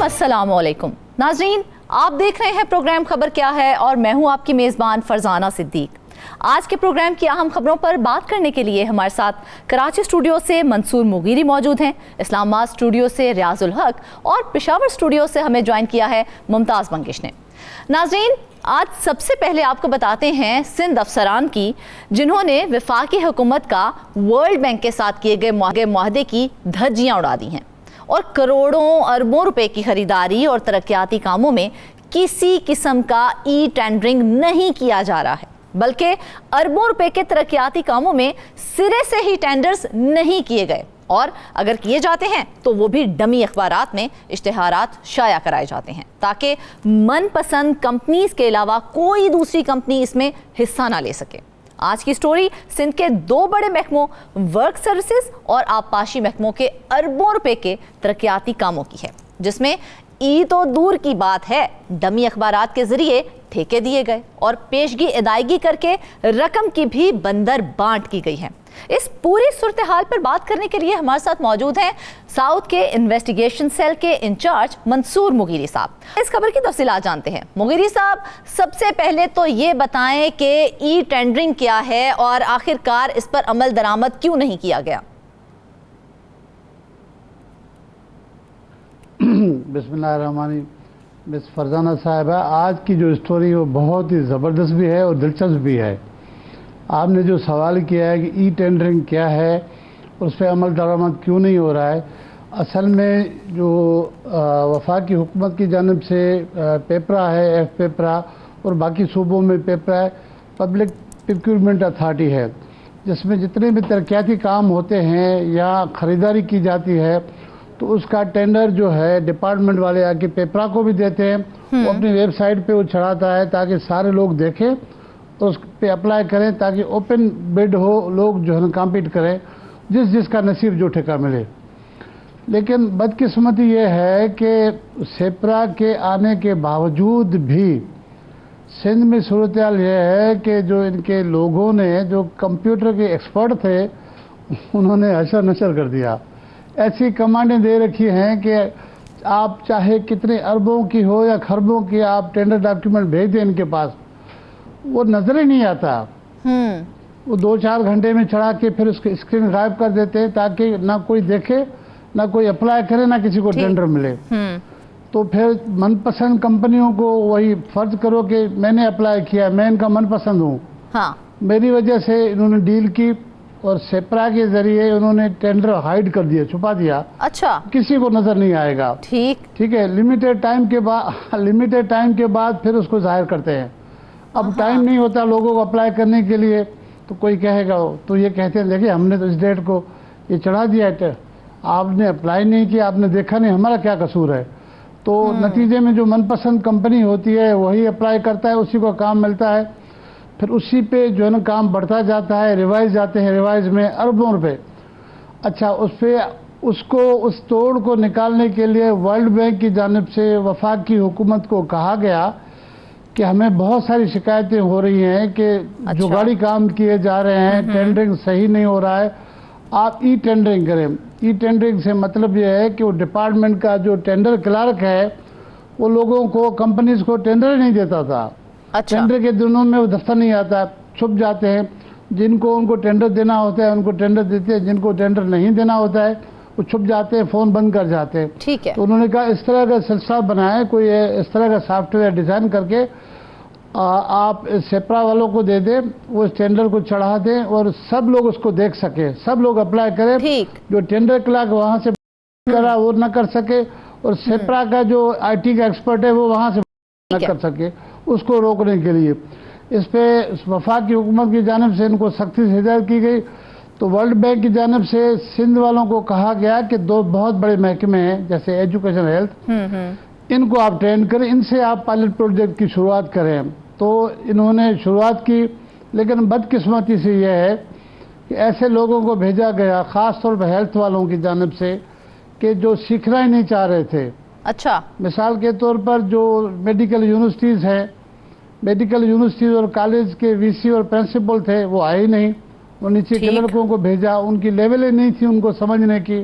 अस्सलामुअलैकुम नाज़रीन, आप देख रहे हैं प्रोग्राम खबर क्या है और मैं हूं आपकी मेज़बान फरजाना सिद्दीक। आज के प्रोग्राम की अहम खबरों पर बात करने के लिए हमारे साथ कराची स्टूडियो से मंसूर मुगीरी मौजूद हैं, इस्लामाबाद स्टूडियो से रियाजुल हक और पेशावर स्टूडियो से हमें ज्वाइन किया है मुमताज़ मंगिश ने। नाज़रीन, आज सबसे पहले आपको बताते हैं सिंध अफसरान की, जिन्होंने वफाकी हुकूमत का वर्ल्ड बैंक के साथ किए गए मुआहदे की धज्जियाँ उड़ा दी हैं और करोड़ों अरबों रुपए की खरीदारी और तरक्याती कामों में किसी किस्म का ई टेंडरिंग नहीं किया जा रहा है, बल्कि अरबों रुपए के तरक्याती कामों में सिरे से ही टेंडर्स नहीं किए गए और अगर किए जाते हैं तो वो भी डमी अखबारात में इश्तिहारात शाया कराए जाते हैं ताकि मनपसंद कंपनीज के अलावा कोई दूसरी कंपनी इसमें हिस्सा ना ले सके। आज की स्टोरी सिंध के दो बड़े महकमों वर्क सर्विसेज और आबपाशी महकमों के अरबों रुपए के तरक्याती कामों की है, जिसमें ई तो दूर की बात है, डमी अखबारात के जरिए ठेके दिए गए और पेशगी अदायगी करके रकम की भी बंदर बांट की गई है। इस पूरी सूरत हाल पर बात करने के लिए हमारे साथ मौजूद हैं साउथ के इन्वेस्टिगेशन सेल के इंचार्ज मंसूर मुगीरी साहब। इस खबर की तफसीलात जानते हैं। मुगीरी साहब, सबसे पहले तो ये बताएं कि ई टेंडरिंग क्या है और आखिरकार इस पर अमल दरामद क्यों नहीं किया गया। बिस्मिल्लाहिर्रहमानिर्रहीम। मिस फरजाना साहिबा, आज की जो स्टोरी वो बहुत ही ज़बरदस्त भी है और दिलचस्प भी है। आपने जो सवाल किया है कि ई टेंडरिंग क्या है, उस पर अमल दरामद क्यों नहीं हो रहा है, असल में जो वफाकी हुकूमत की जानिब से पेपरा है, एफ पेपरा और बाकी सूबों में पेपरा है, पब्लिक प्रोक्योरमेंट अथॉरिटी है, जिसमें जितने भी तरक्याती काम होते हैं या ख़रीदारी की जाती है तो उसका टेंडर जो है डिपार्टमेंट वाले आके पेपरा को भी देते हैं, वो अपनी वेबसाइट पे वो चढ़ाता है ताकि सारे लोग देखें तो उस पे अप्लाई करें, ताकि ओपन बिड हो, लोग जो है ना कॉम्पीट करें, जिसका नसीब जो ठेका मिले। लेकिन बदकिस्मती ये है कि सेपरा के आने के बावजूद भी सिंध में सूरत हाल ये है कि जो इनके लोगों ने जो कंप्यूटर के एक्सपर्ट थे उन्होंने हशर नशर कर दिया। ऐसी कमांडें दे रखी हैं कि आप चाहे कितने अरबों की हो या खरबों की आप टेंडर डॉक्यूमेंट भेज दें इनके पास, वो नजर ही नहीं आता। वो 2-4 घंटे में चढ़ा के फिर उसकी स्क्रीन गायब कर देते हैं ताकि ना कोई देखे, ना कोई अप्लाई करे, ना किसी को टेंडर मिले। तो फिर मनपसंद कंपनियों को वही फर्ज करो कि मैंने अप्लाई किया, मैं इनका मनपसंद हूँ, हाँ, मेरी वजह से इन्होंने डील की और सेपरा के जरिए उन्होंने टेंडर हाइड कर दिया, छुपा दिया। अच्छा, किसी को नजर नहीं आएगा। ठीक है। लिमिटेड टाइम के बाद फिर उसको जाहिर करते हैं। अब टाइम नहीं होता लोगों को अप्लाई करने के लिए, तो कोई कहेगा, तो ये कहते हैं देखिए हमने तो इस डेट को ये चढ़ा दिया है, आपने अप्लाई नहीं किया, आपने देखा नहीं, हमारा क्या कसूर है। तो नतीजे में जो मनपसंद कंपनी होती है वही अप्लाई करता है, उसी को काम मिलता है, फिर उसी पे जो है ना काम बढ़ता जाता है, रिवाइज आते हैं, रिवाइज में अरबों रुपए। अच्छा, उस तोड़ को निकालने के लिए वर्ल्ड बैंक की जानिब से वफाकी हुकूमत को कहा गया कि हमें बहुत सारी शिकायतें हो रही हैं कि जुगाड़ी काम किए जा रहे हैं, टेंडरिंग सही नहीं हो रहा है, आप ई टेंडरिंग करें। ई टेंडरिंग से मतलब यह है कि वो डिपार्टमेंट का जो टेंडर क्लर्क है वो लोगों को, कंपनीज को टेंडर नहीं देता था। टेंडर के दिनों में वो दफ्तर नहीं आता, छुप जाते हैं। जिनको उनको टेंडर देना होता है उनको टेंडर देते हैं, जिनको टेंडर नहीं देना होता है वो छुप जाते हैं, फ़ोन बंद कर जाते हैं। ठीक है। तो उन्होंने कहा इस तरह का सिलसिला बनाए, कोई इस तरह का सॉफ्टवेयर डिज़ाइन करके आप सेपरा वालों को दे दें, वो इस टेंडर को चढ़ा दें और सब लोग उसको देख सके, सब लोग अप्लाई करें। जो टेंडर क्लर्क वहाँ से करा वो न कर सके और सेपरा का जो IT का एक्सपर्ट है वो वहाँ से न कर सके, उसको रोकने के लिए इस पे वफाकी हुकूमत की जानिब से इनको सख्ती से हिदायत की गई। तो वर्ल्ड बैंक की जानिब से सिंध वालों को कहा गया कि 2 बहुत बड़े महकमे हैं जैसे एजुकेशन, हेल्थ, इनको आप ट्रेन करें, इनसे आप पायलट प्रोजेक्ट की शुरुआत करें। तो इन्होंने शुरुआत की, लेकिन बदकिस्मती से यह है कि ऐसे लोगों को भेजा गया ख़ास तौर पर हेल्थ वालों की जानिब से कि जो सीखना ही नहीं चाह रहे थे। अच्छा, मिसाल के तौर पर जो मेडिकल यूनिवर्सिटीज़ हैं, मेडिकल यूनिवर्सिटीज़ और कॉलेज के VC और प्रिंसिपल थे वो आए ही नहीं, वो नीचे के लड़कों को भेजा, उनकी लेवलें नहीं थी उनको समझने की,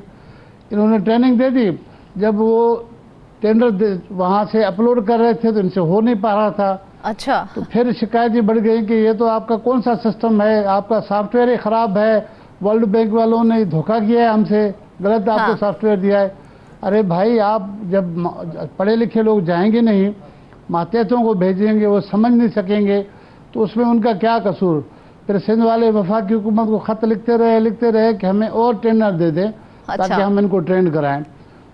इन्होंने ट्रेनिंग दे दी। जब वो टेंडर वहाँ से अपलोड कर रहे थे तो इनसे हो नहीं पा रहा था। अच्छा। तो फिर शिकायतें बढ़ गई कि ये तो आपका कौन सा सिस्टम है, आपका सॉफ्टवेयर ही ख़राब है, वर्ल्ड बैंक वालों ने धोखा किया है हमसे, गलत आपको हाँ। सॉफ्टवेयर दिया है। अरे भाई, आप जब पढ़े लिखे लोग जाएंगे नहीं, मातहतों को भेजेंगे, वो समझ नहीं सकेंगे तो उसमें उनका क्या कसूर। फिर सिंध वाले वफाकी हुकूमत को ख़त लिखते रहे कि हमें और टेंडर दे दें ताकि हम इनको ट्रेंड कराएं।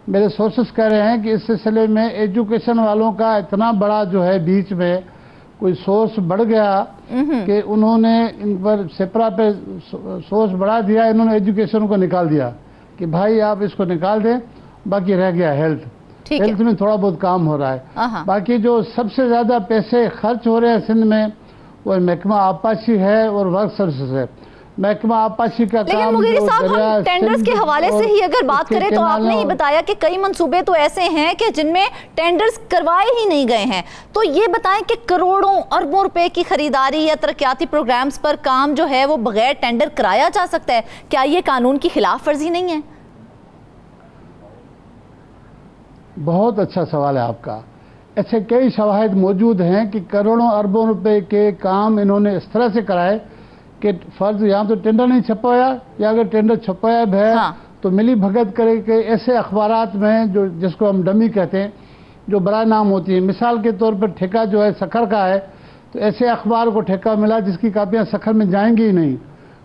मेरे सोर्सेस कह रहे हैं कि इस सिलसिले में एजुकेशन वालों का इतना बड़ा जो है बीच में कोई सोर्स बढ़ गया कि उन्होंने इन पर सेपरा पे सोर्स बढ़ा दिया, इन्होंने एजुकेशन को निकाल दिया कि भाई आप इसको निकाल दें, बाकी रह गया हेल्थ। हेल्थ में थोड़ा बहुत काम हो रहा है। बाकी जो सबसे ज़्यादा पैसे खर्च हो रहे हैं सिंध में वो महकमा आबपाशी है और वर्क सर्विसेज है। महकमा आबपाशी का लेकिन काम मुगीरी साहब, हम टेंडर्स के हवाले से ही अगर बात करें तो आपने ही बताया कि कई मंसूबे तो ऐसे हैं कि जिनमें टेंडर्स करवाए ही नहीं गए हैं। तो ये बताएं कि करोड़ों अरबों रुपए की खरीदारी या तरक्याती प्रोग्राम्स पर काम जो है वो बगैर टेंडर कराया जा सकता है, क्या ये कानून की खिलाफ वर्जी नहीं है? बहुत अच्छा सवाल है आपका। ऐसे कई शवाहिद मौजूद हैं कि करोड़ों अरबों रुपए के काम इन्होंने इस तरह से कराए कि फर्ज यहाँ तो टेंडर नहीं छपाया, या अगर टेंडर छपाया भी है तो मिली भगत करे कि ऐसे अखबारात में जो जिसको हम डमी कहते हैं, जो बड़ा नाम होती है। मिसाल के तौर पर ठेका जो है सखर का है, तो ऐसे अखबार को ठेका मिला जिसकी कापियाँ सखर में जाएंगी ही नहीं।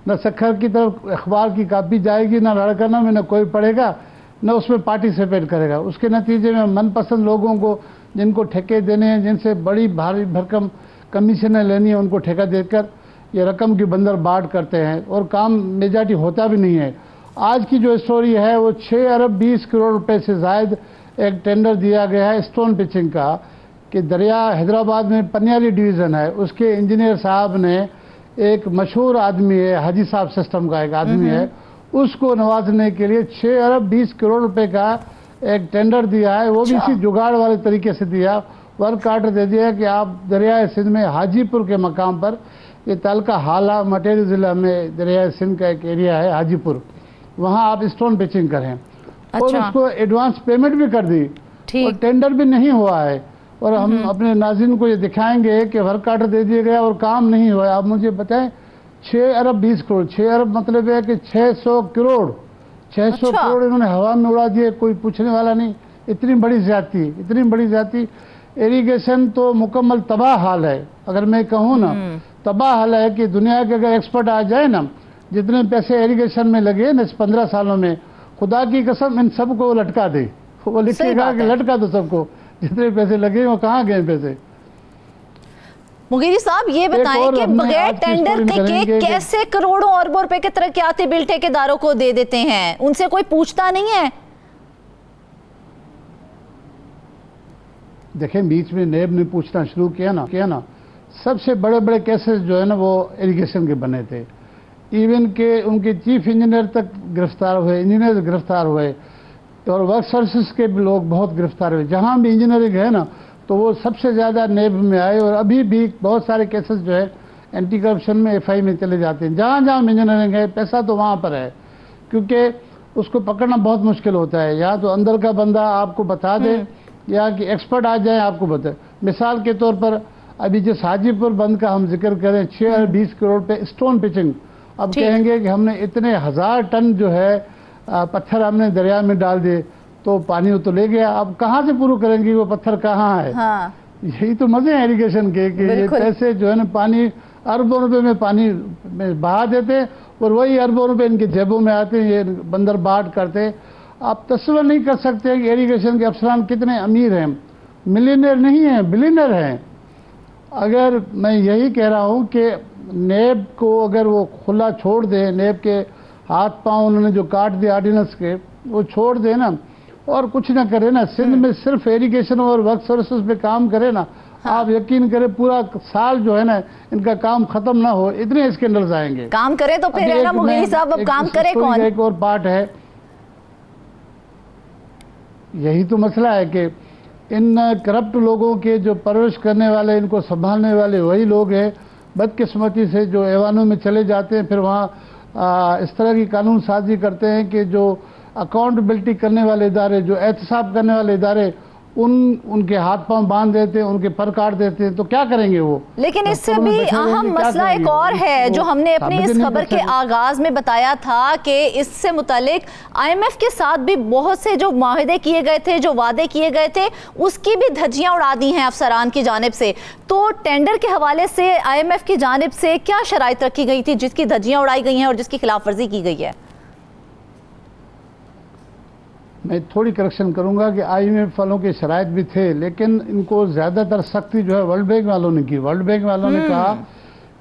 न सखर की तरफ अखबार की कापी जाएगी, न लड़कना में न कोई पढ़ेगा, न उसमें पार्टिसिपेट करेगा। उसके नतीजे में मनपसंद लोगों को जिनको ठेके देने हैं, जिनसे बड़ी भारी भरकम कमीशनें लेनी है, उनको ठेका देकर ये रकम की बंदर बाट करते हैं और काम मेजॉरिटी होता भी नहीं है। आज की जो स्टोरी है वो 6 अरब 20 करोड़ रुपए से ज़ायद एक टेंडर दिया गया है स्टोन पिचिंग का, कि दरिया हैदराबाद में पनियाली डिवीज़न है, उसके इंजीनियर साहब ने एक मशहूर आदमी है, हाजी साहब सिस्टम का एक आदमी है, उसको नवाजने के लिए 6 अरब 20 करोड़ रुपए का एक टेंडर दिया है। वो भी इसी जुगाड़ वाले तरीके से दिया, वर्क आर्डर दे दिया कि आप दरियाए सिंध में हाजीपुर के मकाम पर, ये तालका हाला मटेरी ज़िला में दरियाए सिंध का एक एरिया है हाजीपुर, वहाँ आप स्टोन पिचिंग करें। और उसको एडवांस पेमेंट भी कर दी और टेंडर भी नहीं हुआ है। और हम अपने नाज़रीन को ये दिखाएंगे कि वर्क आर्डर दे दिया गया और काम नहीं हुआ। आप मुझे बताएं, 6 अरब 20 करोड़, 6 अरब मतलब है कि 600 करोड़, 600 करोड़ इन्होंने हवा में उड़ा दिए, कोई पूछने वाला नहीं। इतनी बड़ी ज्यादती, इतनी बड़ी ज्यादती। इरिगेशन तो मुकम्मल तबाह हाल है। अगर मैं कहूँ ना, तबाह हाल है कि दुनिया के अगर एक्सपर्ट आ जाए ना, जितने पैसे इरिगेशन में लगे ना इस 15 सालों में, खुदा की कसम इन सबको लटका दे। वो लिखेगा कि लटका दो सबको, जितने पैसे लगे वो कहाँ गए पैसे। मुगीरी साहब, ये बताएं कि बगैर टेंडर के कैसे करोड़ों अरबों रुपए के तरक्याती बिल ठेकेदारों को दे देते हैं, उनसे कोई पूछता नहीं है? देखें, बीच में नेब ने पूछना शुरू किया ना, सबसे बड़े बड़े केसेस जो है ना वो इरिगेशन के बने थे। इवन के उनके चीफ इंजीनियर तक गिरफ्तार हुए, इंजीनियर गिरफ्तार हुए, और वर्क सर्विसेज के भी लोग बहुत गिरफ्तार हुए। जहाँ भी इंजीनियरिंग है ना, तो वो सबसे ज़्यादा नेब में आए। और अभी भी बहुत सारे केसेस जो है एंटी करप्शन में FI में चले जाते हैं। जहाँ जहाँ इंजीनियरिंग है, पैसा तो वहाँ पर है, क्योंकि उसको पकड़ना बहुत मुश्किल होता है। या तो अंदर का बंदा आपको बता दे, या कि एक्सपर्ट आ जाए आपको बताए। मिसाल के तौर पर अभी जिस हाजीपुर बंद का हम जिक्र करें, 6 अरब 20 करोड़ पे स्टोन पिचिंग, अब कहेंगे कि हमने इतने 1000 टन जो है पत्थर हमने दरिया में डाल दिए, तो पानी तो ले गया। अब कहाँ से प्रूव करेंगे वो पत्थर कहाँ है? यही तो मजे हैं इरिगेशन के कि ये पैसे जो है ना पानी अरबों रुपए में पानी में बहा देते, और वही अरबों रुपए इनके जेबों में आते हैं, ये बंदर बाट करते। आप तस्वर नहीं कर सकते कि इरिगेशन के अफसरान कितने अमीर हैं। मिलियनर नहीं हैं, बिलियनर हैं। अगर मैं यही कह रहा हूँ कि नेब को अगर वो खुला छोड़ दे, नेब के हाथ पांव उन्होंने जो काट दिए ऑर्डिनेंस के, वो छोड़ दे ना और कुछ ना करे ना, सिंध में सिर्फ इरिगेशन और वर्क सर्विसेज पे काम करे ना, आप यकीन करें पूरा साल जो है ना इनका काम खत्म ना हो, इतने स्कैंडल्स आएंगे। काम करे तो फिर है ना मुगीरी साहब, अब काम करे कौन? एक और पार्ट है, यही तो मसला है कि इन करप्ट लोगों के जो परवरिश करने वाले, इनको संभालने वाले वही लोग हैं, बदकिस्मती से जो ऐवानों में चले जाते हैं, फिर वहाँ इस तरह की कानून साजी करते हैं कि जो अकाउंटेबिलिटी करने वाले इदारे, जो एहतसाब करने वाले इदारे, उनके हाथ पांव बांध देते हैं, उनके पर काट देते हैं, तो क्या करेंगे वो? लेकिन इससे डॉक्टरों में भी बैठे अहम रहेंगे, क्या मसला एक करेंगे? और है जो हमने अपनी साबित इस नहीं खबर कर के सकते। आगाज में बताया था कि इससे मुतालिक आईएमएफ के साथ भी बहुत से जो माहिदे किए गए थे, जो वादे किए गए थे, उसकी भी धज्जियां उड़ा दी हैं अफसरान की जानिब से। तो टेंडर के हवाले से आईएमएफ की जानिब से क्या शराइत रखी गई थी जिसकी धज्जियां उड़ाई गई हैं और जिसकी खिलाफ वर्जी की गई है? मैं थोड़ी करेक्शन करूंगा कि आईएमएफ वालों के शराइत भी थे, लेकिन इनको ज़्यादातर सख्ती जो है वर्ल्ड बैंक वालों ने की। वर्ल्ड बैंक वालों ने कहा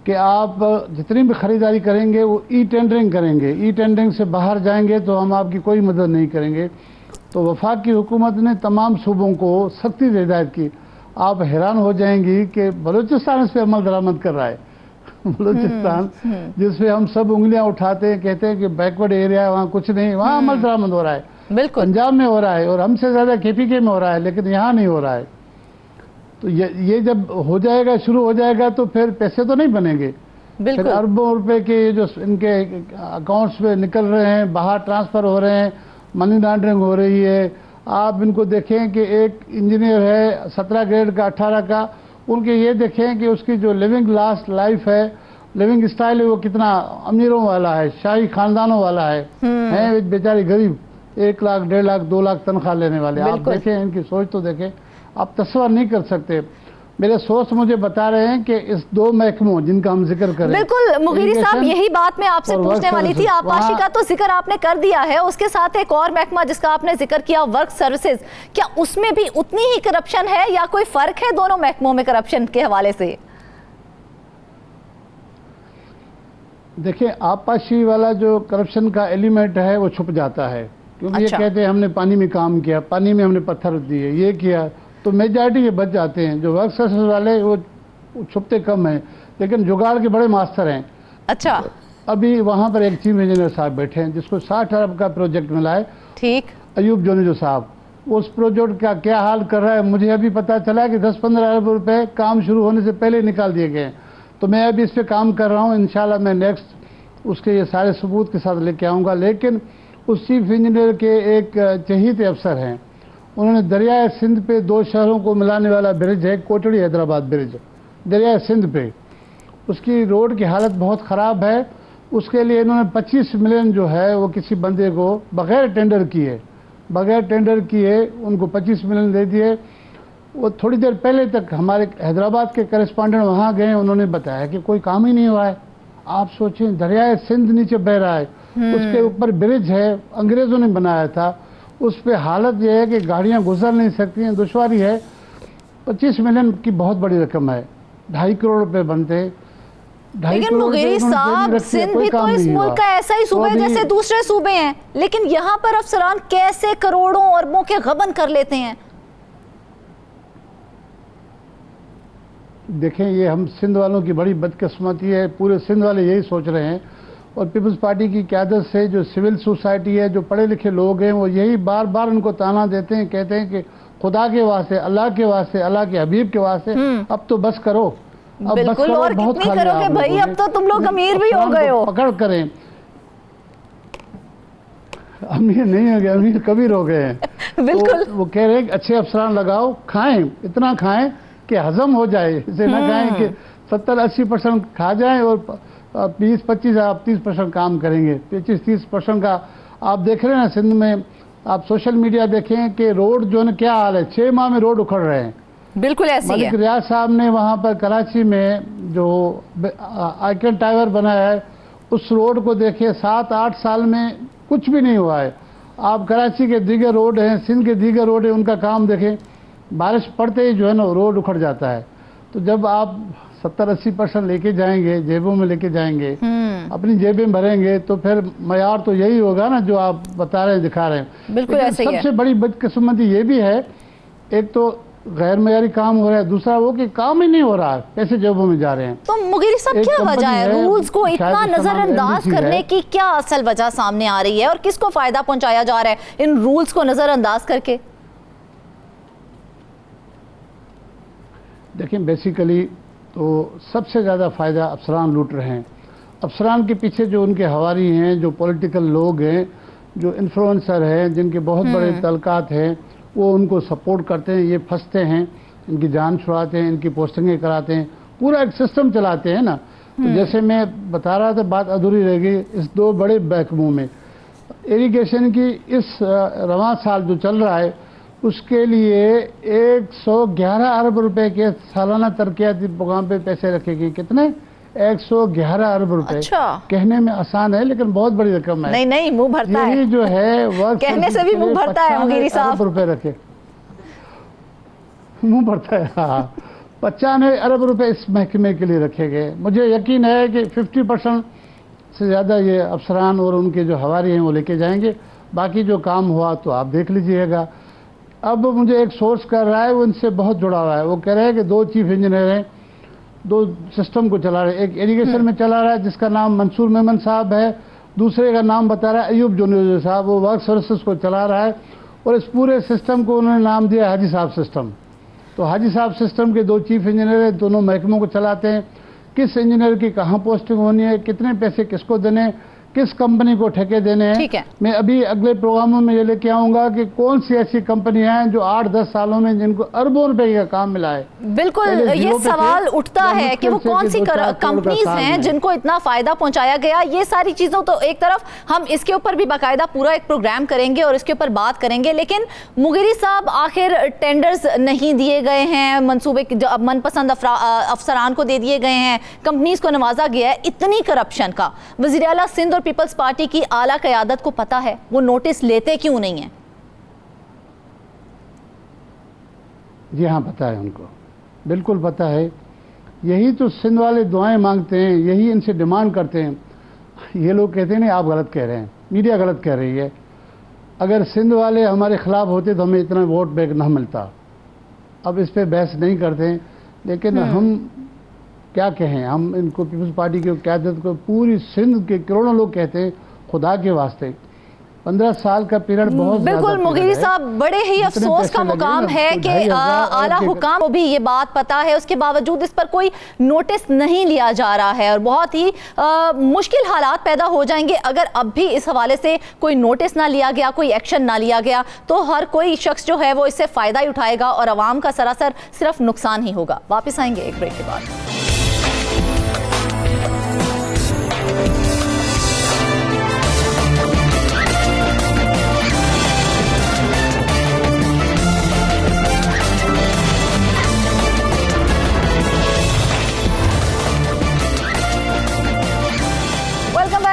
कि आप जितनी भी खरीदारी करेंगे वो ई टेंडरिंग करेंगे, ई टेंडरिंग से बाहर जाएंगे तो हम आपकी कोई मदद नहीं करेंगे। तो वफाक की हुकूमत ने तमाम सूबों को सख्ती से हिदायत की। आप हैरान हो जाएंगी कि बलूचिस्तान इस पर अमल दरामद कर रहा है। बलूचिस्तान जिसपे हम सब उंगलियां उठाते हैं, कहते हैं कि बैकवर्ड एरिया है, वहाँ कुछ नहीं, वहाँ अमल दरामद हो रहा है। बिल्कुल पंजाब में हो रहा है और हमसे ज़्यादा केपीके में हो रहा है, लेकिन यहाँ नहीं हो रहा है। तो ये जब हो जाएगा, शुरू हो जाएगा, तो फिर पैसे तो नहीं बनेंगे। फिर बिल्कुल अरबों रुपए के जो इनके अकाउंट्स में निकल रहे हैं, बाहर ट्रांसफ़र हो रहे हैं, मनी लॉन्ड्रिंग हो रही है। आप इनको देखें कि एक इंजीनियर है 17 ग्रेड का, 18 का, उनके ये देखें कि उसकी जो लिविंग लाइफ है, लिविंग स्टाइल है, वो कितना अमीरों वाला है, शाही खानदानों वाला है बेचारी गरीब 1 लाख, 1.5 लाख, 2 लाख तनख्वाह लेने वाले। आप देखें, इनकी सोच तो देखें, आप तस्वर नहीं कर सकते। मेरे सोर्स मुझे बता रहे हैं कि इस 2 महकमों जिनका हम जिक्र करें, बिल्कुल मुगीरी साहब, यही बात मैं आपसे पूछने वाली थी। आपाशी का तो जिक्र आपने कर दिया है, उसके साथ एक और महकमा जिसका आपने जिक्र किया, वर्क सर्विसेज, क्या उसमें भी उतनी ही करप्शन है या कोई फर्क है दोनों महकमों में करप्शन के हवाले से? देखिए, आपाशी वाला जो करप्शन का एलिमेंट है वो छुप जाता है, क्योंकि ये कहते हैं हमने पानी में काम किया, पानी में हमने पत्थर दिए, ये किया, तो मेजॉरिटी ये बच जाते हैं। जो वर्क सर्विस वाले वो छुपते कम हैं, लेकिन जुगाड़ के बड़े मास्टर हैं। अच्छा, अभी वहाँ पर एक चीफ इंजीनियर साहब बैठे हैं जिसको 60 अरब का प्रोजेक्ट मिला है, ठीक, अयूब जोनेजो साहब। उस प्रोजेक्ट का क्या हाल कर रहा है, मुझे अभी पता चला कि 10-15 अरब रुपए काम शुरू होने से पहले निकाल दिए गए हैं। तो मैं अभी इस पर काम कर रहा हूँ, इंशाल्लाह मैं नेक्स्ट उसके ये सारे सबूत के साथ लेके आऊँगा। लेकिन उस चीफ इंजीनियर के एक चहीते अफसर हैं, उन्होंने दरियाए सिंध पे 2 शहरों को मिलाने वाला ब्रिज है, कोटड़ी हैदराबाद ब्रिज, दरियाए सिंध पे, उसकी रोड की हालत बहुत ख़राब है। उसके लिए इन्होंने 25 मिलियन जो है वो किसी बंदे को बग़ैर टेंडर किए उनको 25 मिलियन दे दिए। वो थोड़ी देर पहले तक हमारे हैदराबाद के करेस्पॉन्डेंट वहाँ गए, उन्होंने बताया कि कोई काम ही नहीं हुआ है। आप सोचें, दरियाए सिंध नीचे बह रहा है, उसके ऊपर ब्रिज है, अंग्रेज़ों ने बनाया था, उस पर हालत यह है कि गाड़ियाँ गुजर नहीं सकती हैं, दुश्वारी है। 25 मिलियन की बहुत बड़ी रकम है, 2.5 करोड़ रुपए बनते। लेकिन मुगीरी साहब, सिंध भी तो इस मुल्क का ऐसा ही सूबा है जैसे दूसरे सूबे हैं, लेकिन यहाँ पर अफसरान कैसे करोड़ों अरबों के गबन कर लेते हैं? देखें, ये हम सिंध वालों की बड़ी बदकिस्मती है, पूरे सिंध वाले यही सोच रहे हैं। और पीपल्स पार्टी की क़यादत से जो सिविल सोसाइटी है, जो पढ़े लिखे लोग हैं, वो यही बार बार उनको ताना देते हैं, कहते हैं कि खुदा के वास्ते, अल्लाह के वास्ते, अल्लाह के हबीब के वास्ते अब तो बस करो, अब बस करो, और बहुत कितनी करोगे भाई, अब तो तुम लोग अमीर भी हो गए हो। पकड़ करें, अमीर नहीं हो गए, अमीर कबीर हो गए हैं। बिल्कुल, तो वो कह रहे हैं कि अच्छे अफसरान लगाओ, खाएं, इतना खाएं कि हजम हो जाए, इसे ना खाएं कि 70-80% खा जाएं और 20-25 आप 30% काम करेंगे। 25-30% का आप देख रहे हैं ना सिंध में, आप सोशल मीडिया देखें कि रोड जो है क्या हाल है, 6 माह में रोड उखड़ रहे हैं। बिल्कुल ऐसी है। मलिक रियाज साहब ने वहाँ पर कराची में जो आइकन टावर बनाया है, उस रोड को देखिए, 7-8 साल में कुछ भी नहीं हुआ है। आप कराची के दीगर रोड हैं, सिंध के दीगर रोड हैं, उनका काम देखें, बारिश पड़ते ही जो है ना रोड उखड़ जाता है। तो जब आप 70-80% लेके जाएंगे, जेबों में लेके जाएंगे, अपनी जेबें भरेंगे, तो फिर मयार तो यही होगा ना जो आप बता रहे हैं, दिखा रहे हैं। बिल्कुल ऐसे ही है। सबसे बड़ी बदकिस्मती ये भी है, एक तो गैर मयारी काम हो रहा है, दूसरा वो कि काम ही नहीं हो रहा है, पैसे जेबों में जा रहे हैं। तो मुगीरी साहब, क्या वजह है रूल्स को इतना नजरअंदाज करने की? क्या असल वजह सामने आ रही है और किसको फायदा पहुंचाया जा रहा है इन रूल्स को नजरअंदाज करके? देखें, बेसिकली तो सबसे ज़्यादा फ़ायदा अफसरान लूट रहे हैं। अफसरान के पीछे जो उनके हवारी हैं, जो पॉलिटिकल लोग हैं, जो इन्फ्लुएंसर हैं, जिनके बहुत बड़े तलकात हैं, वो उनको सपोर्ट करते हैं, ये फंसते हैं, इनकी जान छुड़ाते हैं, इनकी पोस्टिंगें कराते हैं, पूरा एक सिस्टम चलाते हैं ना। तो जैसे मैं बता रहा था, बात अधूरी रह गई, इस 2 बड़े महकमों में इरिगेशन की इस रवां साल जो चल रहा है उसके लिए 111 अरब रुपए के सालाना तरक्याती प्रोग्राम पे पैसे रखे गए। कितने? 111 अरब रुपए। अच्छा। कहने में आसान है लेकिन बहुत बड़ी रकम है। नहीं नहीं, मुंह भरता है। यही जो है वर्क कहने से भी मुंह भरता है मुगीरी साहब। रुपए रखे, मुंह भरता है। हाँ, 95 अरब रुपए इस महकमे के लिए रखे गए। मुझे यकीन है कि 50% से ज़्यादा ये अफसरान और उनके जो हवारी हैं वो लेके जाएंगे। बाकी जो काम हुआ तो आप देख लीजिएगा। अब मुझे एक सोर्स कर रहा है, वो इनसे बहुत जुड़ा हुआ है। वो कह रहे हैं कि 2 चीफ इंजीनियर हैं, 2 सिस्टम को चला रहे हैं। एक इरिगेशन में चला रहा है जिसका नाम मंसूर मेमन साहब है, दूसरे का नाम बता रहा है अयूब जोनेजो साहब, वो वर्क सर्विसेज को चला रहा है। और इस पूरे सिस्टम को उन्होंने नाम दिया हाजी साहब सिस्टम। तो हाजी साहब सिस्टम के 2 चीफ इंजीनियर हैं, दोनों महकमों को चलाते हैं। किस इंजीनियर की कहाँ पोस्टिंग होनी है, कितने पैसे किसको देने, किस कंपनी को ठेके देने हैं। ठीक है। मैं अभी अगले प्रोग्रामों में ये लेके आऊंगा कि कौन सी ऐसी कंपनियां हैं जो 8-10 सालों में जिनको अरबों रुपए का काम मिला है। बिल्कुल, ये सवाल उठता है कि वो कौन सी कंपनीज हैं जिनको इतना फायदा पहुंचाया गया। ये सारी चीजों तो एक तरफ, हम इसके ऊपर भी बाकायदा पूरा एक प्रोग्राम करेंगे और इसके ऊपर बात करेंगे। लेकिन मुगीरी साहब, आखिर टेंडर्स नहीं दिए गए हैं, मंसूबे जो मनपसंद अफसरान को दे दिए गए हैं, कंपनीज को नवाजा गया है। इतनी करप्शन का वज़ीर आला सिंध और पीपल्स पार्टी की आला क़यादत को पता है, वो नोटिस लेते क्यों नहीं है? जी हाँ, पता है उनको, बिल्कुल पता है। यही तो सिंध वाले दुआएं मांगते हैं, यही इनसे डिमांड करते हैं। ये लोग कहते हैं नहीं, आप गलत कह रहे हैं, मीडिया गलत कह रही है। अगर सिंध वाले हमारे खिलाफ होते तो हमें इतना वोट बैंक ना मिलता। अब इस पर बहस नहीं करते हैं, लेकिन हम क्या कहें, हम इनको पीपल्स पार्टी की क़यादत को, पूरी सिंध के करोड़ों लोग कहते हैं खुदा के वास्ते 15 साल का पीरियड बहुत बिल्कुल मुगीरी साहब, बड़े ही अफसोस का मुकाम है कि आला हुकाम को भी ये बात पता है, उसके बावजूद इस पर कोई नोटिस नहीं लिया जा रहा है। और बहुत ही मुश्किल हालात पैदा हो जाएंगे अगर अब भी इस हवाले से कोई नोटिस ना लिया गया, कोई एक्शन ना लिया गया, तो हर कोई शख्स जो है वो इससे फ़ायदा ही उठाएगा और आवाम का सरासर सिर्फ नुकसान ही होगा। वापस आएंगे एक ब्रेक के बाद।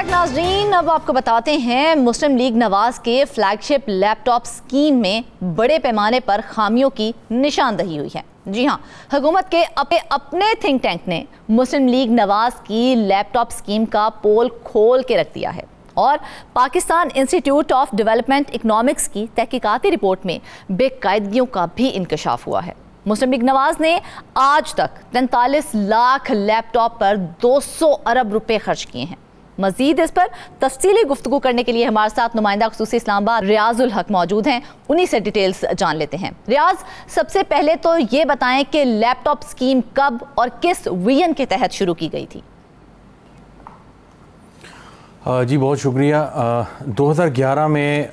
नाज़रीन, अब आपको बताते हैं मुस्लिम लीग नवाज के फ्लैगशिप लैपटॉप स्कीम में बड़े पैमाने पर खामियों की निशानदही हुई है। जी हां, हुकूमत के अपने थिंक टैंक ने मुस्लिम लीग नवाज की लैपटॉप स्कीम का पोल खोल के रख दिया है और Pakistan institute of development economics की तहकीकाती रिपोर्ट में बेकायदगियों का भी इंकशाफ हुआ है। मुस्लिम लीग नवाज ने आज तक 43 लाख लैपटॉप पर 200 अरब रुपए खर्च किए हैं। मजीद इस पर तफसीली गुफ्तगू करने के लिए हमारे साथ नुमाइंदा खुसूसी इस्लामाबाद रियाजुल हक मौजूद हैं, उन्हीं से डिटेल्स जान लेते हैं। रियाज, सबसे पहले तो ये बताएं कि लैपटॉप स्कीम कब और किस विजन के तहत शुरू की गई थी? जी बहुत शुक्रिया। 2011 में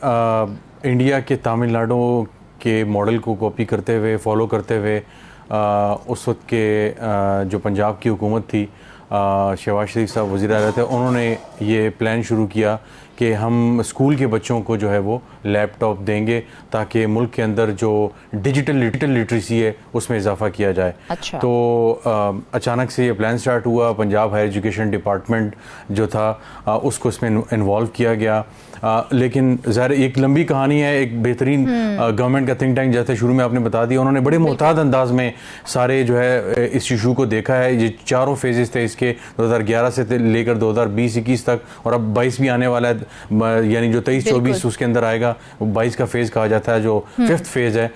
इंडिया के तमिलनाडु के मॉडल को कॉपी करते हुए, फॉलो करते हुए उस वक्त के जो पंजाब की हुकूमत थी, शहबाज शरीफ साहब वज़ीर आला थे, उन्होंने ये प्लान शुरू किया कि हम स्कूल के बच्चों को जो है वो लैपटॉप देंगे ताकि मुल्क के अंदर जो डिजिटल लिटरेसी है उसमें इजाफा किया जाए। अच्छा। तो अचानक से ये प्लान स्टार्ट हुआ। पंजाब हायर एजुकेशन डिपार्टमेंट जो था उसको इसमें इन्वॉल्व किया गया। लेकिन ज़ाहिर एक लंबी कहानी है। एक बेहतरीन गवर्नमेंट का थिंक टैंक, जैसे शुरू में आपने बता दिया, उन्होंने बड़े मोहतात अंदाज में सारे जो है इस इशू को देखा है। ये 4 फेजेस थे इसके, 2011 से लेकर 2020-21 तक, और अब 22 भी आने वाला है, यानी जो 23-24 उसके अंदर आएगा, 22 का फेज़ कहा जाता है जो 5th फेज़ है।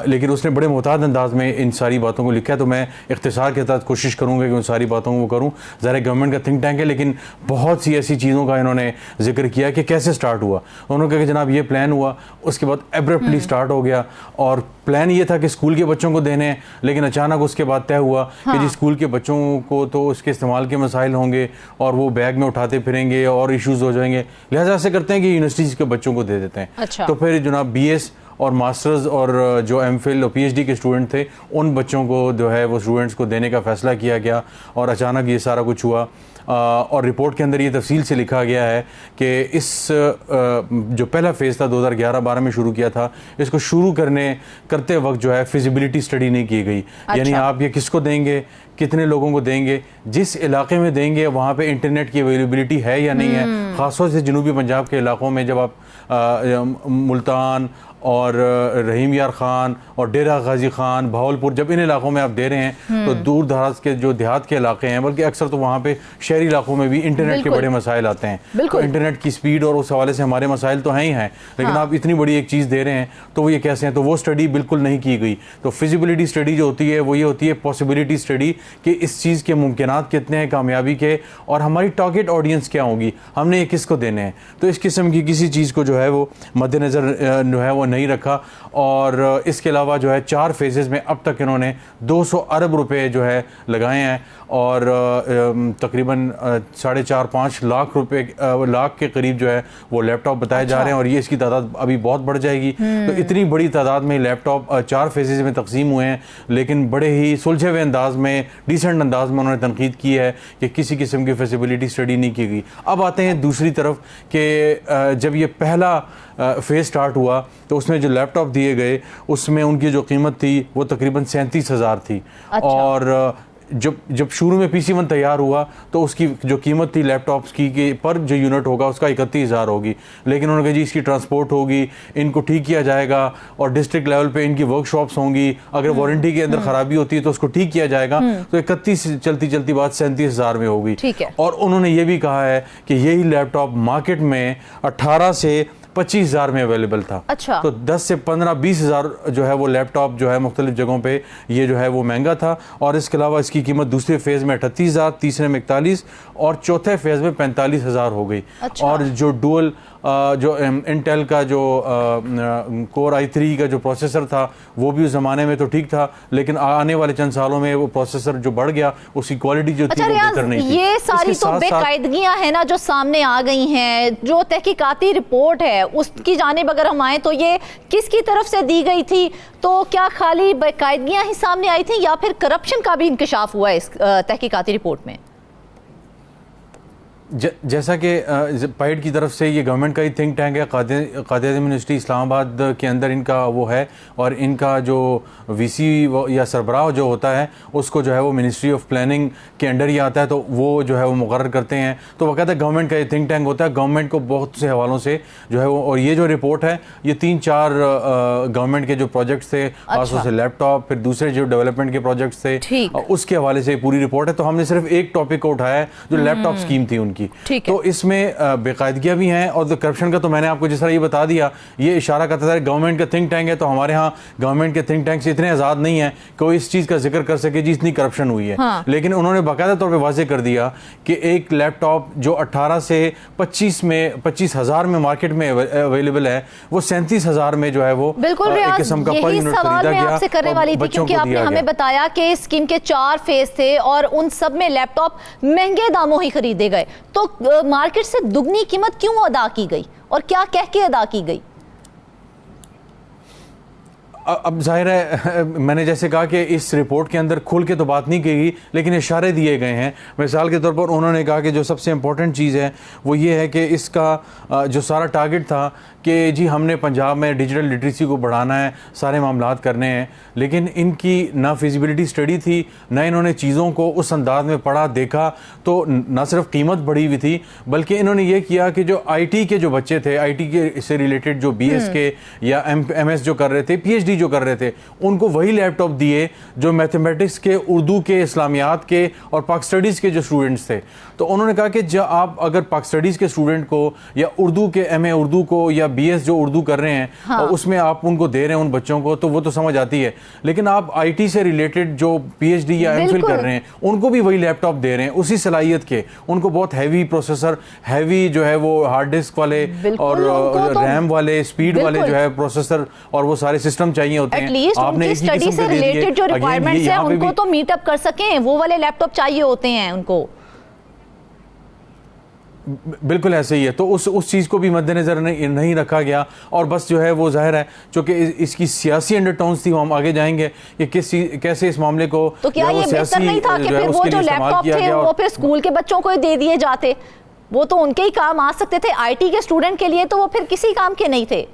लेकिन उसने बड़े मोहतात अंदाज में इन सारी बातों को लिखा है। तो मैं इख्तिसार के साथ कोशिश करूँगा कि उन सारी बातों को करूँ। ज़ाहिर गवर्नमेंट का थिंक टैंक है, लेकिन बहुत सी ऐसी चीज़ों का इन्होंने जिक्र किया कि कैसे स्टार्ट हुआ। उन्होंने कहा कि जनाब ये प्लान हुआ, उसके बाद एब्रप्टली स्टार्ट हो गया, और प्लान ये था कि स्कूल के बच्चों को देने, लेकिन अचानक उसके बाद तय हुआ कि जी स्कूल के बच्चों को तो उसके इस्तेमाल के मसाइल होंगे और वो बैग में उठाते फिरेंगे और इश्यूज हो जाएंगे, लिहाजा ऐसे करते हैं कि यूनिवर्सिटीज़ के बच्चों को दे देते हैं। अच्छा। तो फिर जनाब BS और मास्टर्स और जो एमफिल और पीएचडी के स्टूडेंट थे उन बच्चों को जो है वो स्टूडेंट्स को देने का फ़ैसला किया गया और अचानक ये सारा कुछ हुआ। और रिपोर्ट के अंदर ये तफसील से लिखा गया है कि इस जो पहला फ़ेज़ था 2011-12 में शुरू किया था, इसको शुरू करते वक्त जो है फिजिबिलिटी स्टडी नहीं की गई। यानी आप ये किसको देंगे, कितने लोगों को देंगे, जिस इलाके में देंगे वहाँ पे इंटरनेट की अवेलेबिलिटी है या नहीं है। ख़ासतौर से जनूबी पंजाब के इलाकों में जब आप मुल्तान और रहीम यार ख़ान और डेरा गाजी ख़ान, भावलपुर, जब इन इलाकों में आप दे रहे हैं तो दूर दराज के जो देहात के इलाके हैं, बल्कि अक्सर तो वहाँ पे शहरी इलाकों में भी इंटरनेट के बड़े मसाइल आते हैं। तो इंटरनेट की स्पीड और उस हवाले से हमारे मसाइल तो हैं ही हैं, लेकिन आप इतनी बड़ी एक चीज़ दे रहे हैं तो वो ये कैसे हैं, तो वो स्टडी बिल्कुल नहीं की गई। तो फिजिबिलिटी स्टडी जो होती है वो ये होती है पॉसिबिलिटी स्टडी कि इस चीज़ के मुमकिनात कितने हैं कामयाबी के, और हमारी टारगेट ऑडियंस क्या होगी, हमने ये किसको देने हैं। तो इस किस्म की किसी चीज़ को जो है वो मद्देनज़र जो है वो नहीं रखा। और इसके अलावा जो है 4 फेजेज़ में अब तक इन्होंने 200 अरब रुपए जो है लगाए हैं और तकरीबन 4.5-5 लाख के करीब जो है वो लैपटॉप बताए जा रहे हैं, और ये इसकी तादाद अभी बहुत बढ़ जाएगी। तो इतनी बड़ी तादाद में लैपटॉप 4 फेजेज़ में तकसीम हुए हैं, लेकिन बड़े ही सुलझे हुए अंदाज में, डिसेंट अंदाज में उन्होंने तनकीद की है कि किसी किस्म की फैसिबिलिटी स्टडी नहीं की गई। अब आते हैं दूसरी तरफ कि जब ये पहला फेज़ स्टार्ट हुआ तो उसमें जो लैपटॉप दिए गए उसमें उनकी जो कीमत थी वो तकरीबन 37,000 थी। और जब शुरू में PC-1 तैयार हुआ तो उसकी जो कीमत थी लैपटॉप्स की पर जो यूनिट होगा उसका 31,000 होगी, लेकिन उन्होंने कहा जी इसकी ट्रांसपोर्ट होगी, इनको ठीक किया जाएगा और डिस्ट्रिक्ट लेवल पे इनकी वर्कशॉप्स होंगी, अगर वारंटी के अंदर ख़राबी होती है तो उसको ठीक किया जाएगा। तो 31 चलती बात 37,000 में होगी। और उन्होंने ये भी कहा है कि यही लैपटॉप मार्केट में 18 से 25,000 में अवेलेबल था। अच्छा। तो 10 से 15-20,000 जो है वो लैपटॉप जो है मुख्तलिफ जगहों पे ये जो है वो महंगा था। और इसके अलावा इसकी कीमत दूसरे फेज़ में 38,000, तीसरे में 41 और चौथे फेज़ में 45,000 हो गई। अच्छा। और जो डुअल जो इंटेल का जो कोर i3 का जो प्रोसेसर था वो भी उस ज़माने में तो ठीक था, लेकिन आने वाले चंद सालों में वो प्रोसेसर जो बढ़ गया उसकी क्वालिटी जो थी वो बेहतर नहीं थी। ये सारी तो बेकायदगियां हैं ना जो सामने आ गई हैं, जो तहकीकाती रिपोर्ट है उसकी जानिब अगर हम आए तो ये किसकी तरफ से दी गई थी? तो क्या खाली बेकायदगियां ही सामने आई थी या फिर करप्शन का भी इंकशाफ हुआ इस तहकीकाती रिपोर्ट में? जैसा कि पाइड की तरफ से ये गवर्नमेंट का ही थिंक टैंक है, कायद-ए-आज़म यूनिवर्सिटी इस्लामाबाद के अंदर इनका वो है, और इनका जो वीसी या सरबराह जो होता है उसको जो है वो मिनिस्ट्री ऑफ प्लानिंग के अंडर ही आता है, तो वो जो है वो मुकर्रर करते हैं। तो बाकायदा गवर्नमेंट का ये थिंक टैंक होता है, गवर्नमेंट को बहुत से हवालों से जो है वो, और ये जो रिपोर्ट है ये 3-4 गवर्नमेंट के जो प्रोजेक्ट्स थे, खासतौर से लैपटॉप, फिर दूसरे जो डेवलपमेंट के प्रोजेक्ट्स थे, उसके हवाले से पूरी रिपोर्ट है। तो हमने सिर्फ एक टॉपिक को उठाया है जो लैपटॉप स्कीम थी उनकी। तो इसमें बेकायदगियां भी हैं, और करप्शन का तो मैंने आपको जिस तरह ये बता दिया, ये इशारा करता था गवर्नमेंट का थिंक टैंक है, तो हमारे यहाँ गवर्नमेंट के थिंक टैंक से इतने आज़ाद नहीं है कि वो इस चीज़ का जिक्र कर सके जी इतनी करप्शन हुई है। लेकिन उन्होंने बाकायदा तौर पर वाज़ेह कर दिया कि एक लैपटॉप जो 18 से 25,000 में मार्केट में अवेलेबल है वो 37,000 में जो है वो एक किस्म का पर यूनिट खरीदा गया। आपसे करने वाली थी क्योंकि आपने हमें बताया कि स्कीम के 4 फेज थे और उन सब में लैपटॉप महंगे दामों ही खरीदे गए, तो मार्केट से दुगनी कीमत क्यों अदा की गई और क्या कह के अदा की गई? अब जाहिर है मैंने जैसे कहा कि इस रिपोर्ट के अंदर खुल के तो बात नहीं की गई, लेकिन इशारे दिए गए हैं। मिसाल के तौर पर उन्होंने कहा कि जो सबसे इम्पोर्टेंट चीज़ है वो ये है कि इसका जो सारा टारगेट था कि जी हमने पंजाब में डिजिटल लिटरेसी को बढ़ाना है, सारे मामलात करने हैं, लेकिन इनकी ना फिजिबिलिटी स्टडी थी, ना इन्होंने चीज़ों को उस अंदाज में पढ़ा देखा। तो ना सिर्फ कीमत बढ़ी हुई थी, बल्कि इन्होंने ये किया कि जो IT के जो बच्चे थे, IT के से रिलेटेड जो BS के या MS जो कर रहे थे, PhD जो कर रहे थे, उनको वही लैपटॉप दिए जो मैथमेटिक्स के, उर्दू के, इस्लामियात के और पाक स्टडीज़ के जो स्टूडेंट्स थे। तो उन्होंने कहा कि जब आप अगर पाक स्टडीज़ के स्टूडेंट को या उर्दू के MA उर्दू को या BS जो उर्दू कर रहे हैं और उसमें आप उनको दे रहे हैं उन बच्चों को, तो वो तो समझ आती है, लेकिन आप IT से रिलेटेड जो PhD या MPhil कर रहे हैं उनको भी वही लैपटॉप दे रहे हैं उसी सलाहियत के, उनको बहुत हैवी प्रोसेसर, हैवी जो है वो हार्ड डिस्क वाले और रैम वाले, स्पीड वाले जो है प्रोसेसर और वो सारे सिस्टम चाहिए होते हैं। आपने स्टडी से रिलेटेड जो रिक्वायरमेंट्स हैं उनको तो मीट अप कर सकें, वो वाले लैपटॉप चाहिए होते हैं उनको। बिल्कुल ऐसे ही है। तो उस चीज़ को भी मद्देनज़र नहीं रखा गया, और बस जो है वो ज़ाहिर है चूँकि इसकी सियासी अंडरटोन्स थी, वो हम आगे जाएंगे कि कैसे इस मामले को तो क्या ये बेहतर नहीं था कि फिर वो जो लैपटॉप थे वो फिर स्कूल के बच्चों को ही दे दिए जाते? वो तो उनके ही काम आ सकते थे, आईटी के स्टूडेंट के लिए तो वो फिर किसी काम के नहीं थे।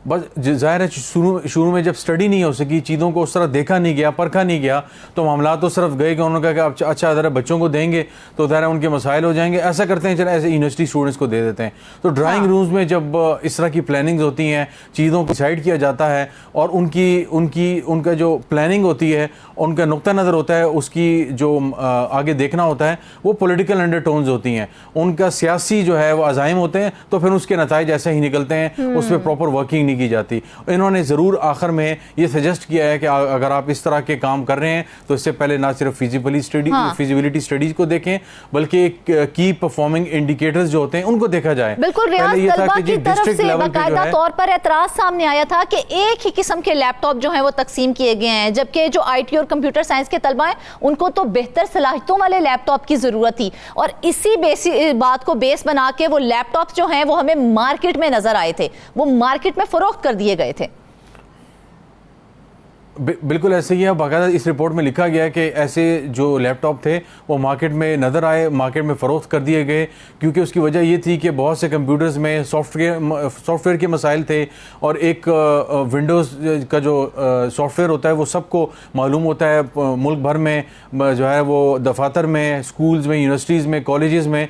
बस जाहिर है शुरू में जब स्टडी नहीं हो सकी, चीज़ों को उस तरह देखा नहीं गया, परखा नहीं गया, तो मामला तो सिर्फ गए कि उन्होंने कहा कि अच्छा ज़रा बच्चों को देंगे तो ज़रा उनके मसाइल हो जाएंगे, ऐसा करते हैं, चलो ऐसे यूनिवर्सिटी स्टूडेंट्स को दे देते हैं। तो ड्राइंग रूम्स में जब इस तरह की प्लानिंग्स होती हैं, चीज़ों को डिसाइड किया जाता है और उनका जो प्लानिंग होती है, उनका नुक्ता नज़र होता है, उसकी जो आगे देखना होता है, वो पॉलिटिकल अंडरटोन्स होती हैं, उनका सियासी जो है वो अज़ाइम होते हैं, तो फिर उसके नताइज ऐसे ही निकलते हैं, उस पर प्रॉपर वर्किंग की जाती। इन्होंने ज़रूर आखिर में ये सजेस्ट किया है कि अगर आप इस तरह के काम कर रहे हैं तो इससे पहले ना सिर्फ फिजिबिलिटी स्टडीज को देखें, बल्कि की परफॉर्मिंग इंडिकेटर्स जो होते हैं उनको देखा जाए। बिल्कुल, रियाज तलबा की तरफ से बाकायदा तौर पर एतराज सामने आया था कि एक ही किस्म के लैपटॉप जो हैं वो तकसीम किए गए हैं, जबकि जो आईटी और कंप्यूटर साइंस के तलबा हैं उनको तो बेहतर सलाहियतों वाले लैपटॉप की ज़रूरत थी, और इसी बात को बेस बना के वो लैपटॉप जो हैं वो हमें मार्केट में नजर आए थे, वो मार्केट में फरोख्त कर दिए गए थे। बिल्कुल ऐसे ही है। बाकायदा इस रिपोर्ट में लिखा गया है कि ऐसे जो लैपटॉप थे वो मार्केट में नज़र आए, मार्केट में फ़रोख्त कर दिए गए, क्योंकि उसकी वजह ये थी कि बहुत से कंप्यूटर्स में सॉफ्टवेयर के मसाइल थे, और एक विंडोज़ का जो सॉफ्टवेयर होता है वो सबको मालूम होता है, मुल्क भर में जो है वो दफातर में, स्कूल्स में, यूनिवर्सिटीज़ में, कॉलेजेस में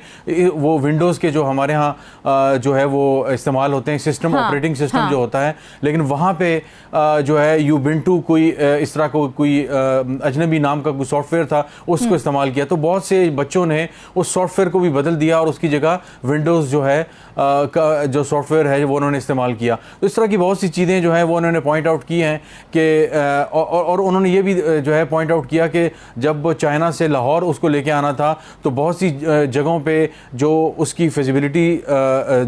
वो विंडोज़ के जो हमारे यहाँ जो है वो इस्तेमाल होते हैं, सिस्टम ऑपरेटिंग सिस्टम जो होता है, लेकिन वहाँ पर जो है यूबिंटू कोई इस तरह को कोई अजनबी नाम का कोई सॉफ्टवेयर था, उसको इस्तेमाल किया। तो बहुत से बच्चों ने उस सॉफ्टवेयर को भी बदल दिया और उसकी जगह विंडोज़ जो है का जो सॉफ्टवेयर है वो उन्होंने इस्तेमाल किया। तो इस तरह की बहुत सी चीज़ें जो है वो उन्होंने पॉइंट आउट की हैं कि और उन्होंने ये भी जो है पॉइंट आउट किया कि जब चाइना से लाहौर उसको लेके आना था तो बहुत सी जगहों पे जो उसकी फिजिबिलिटी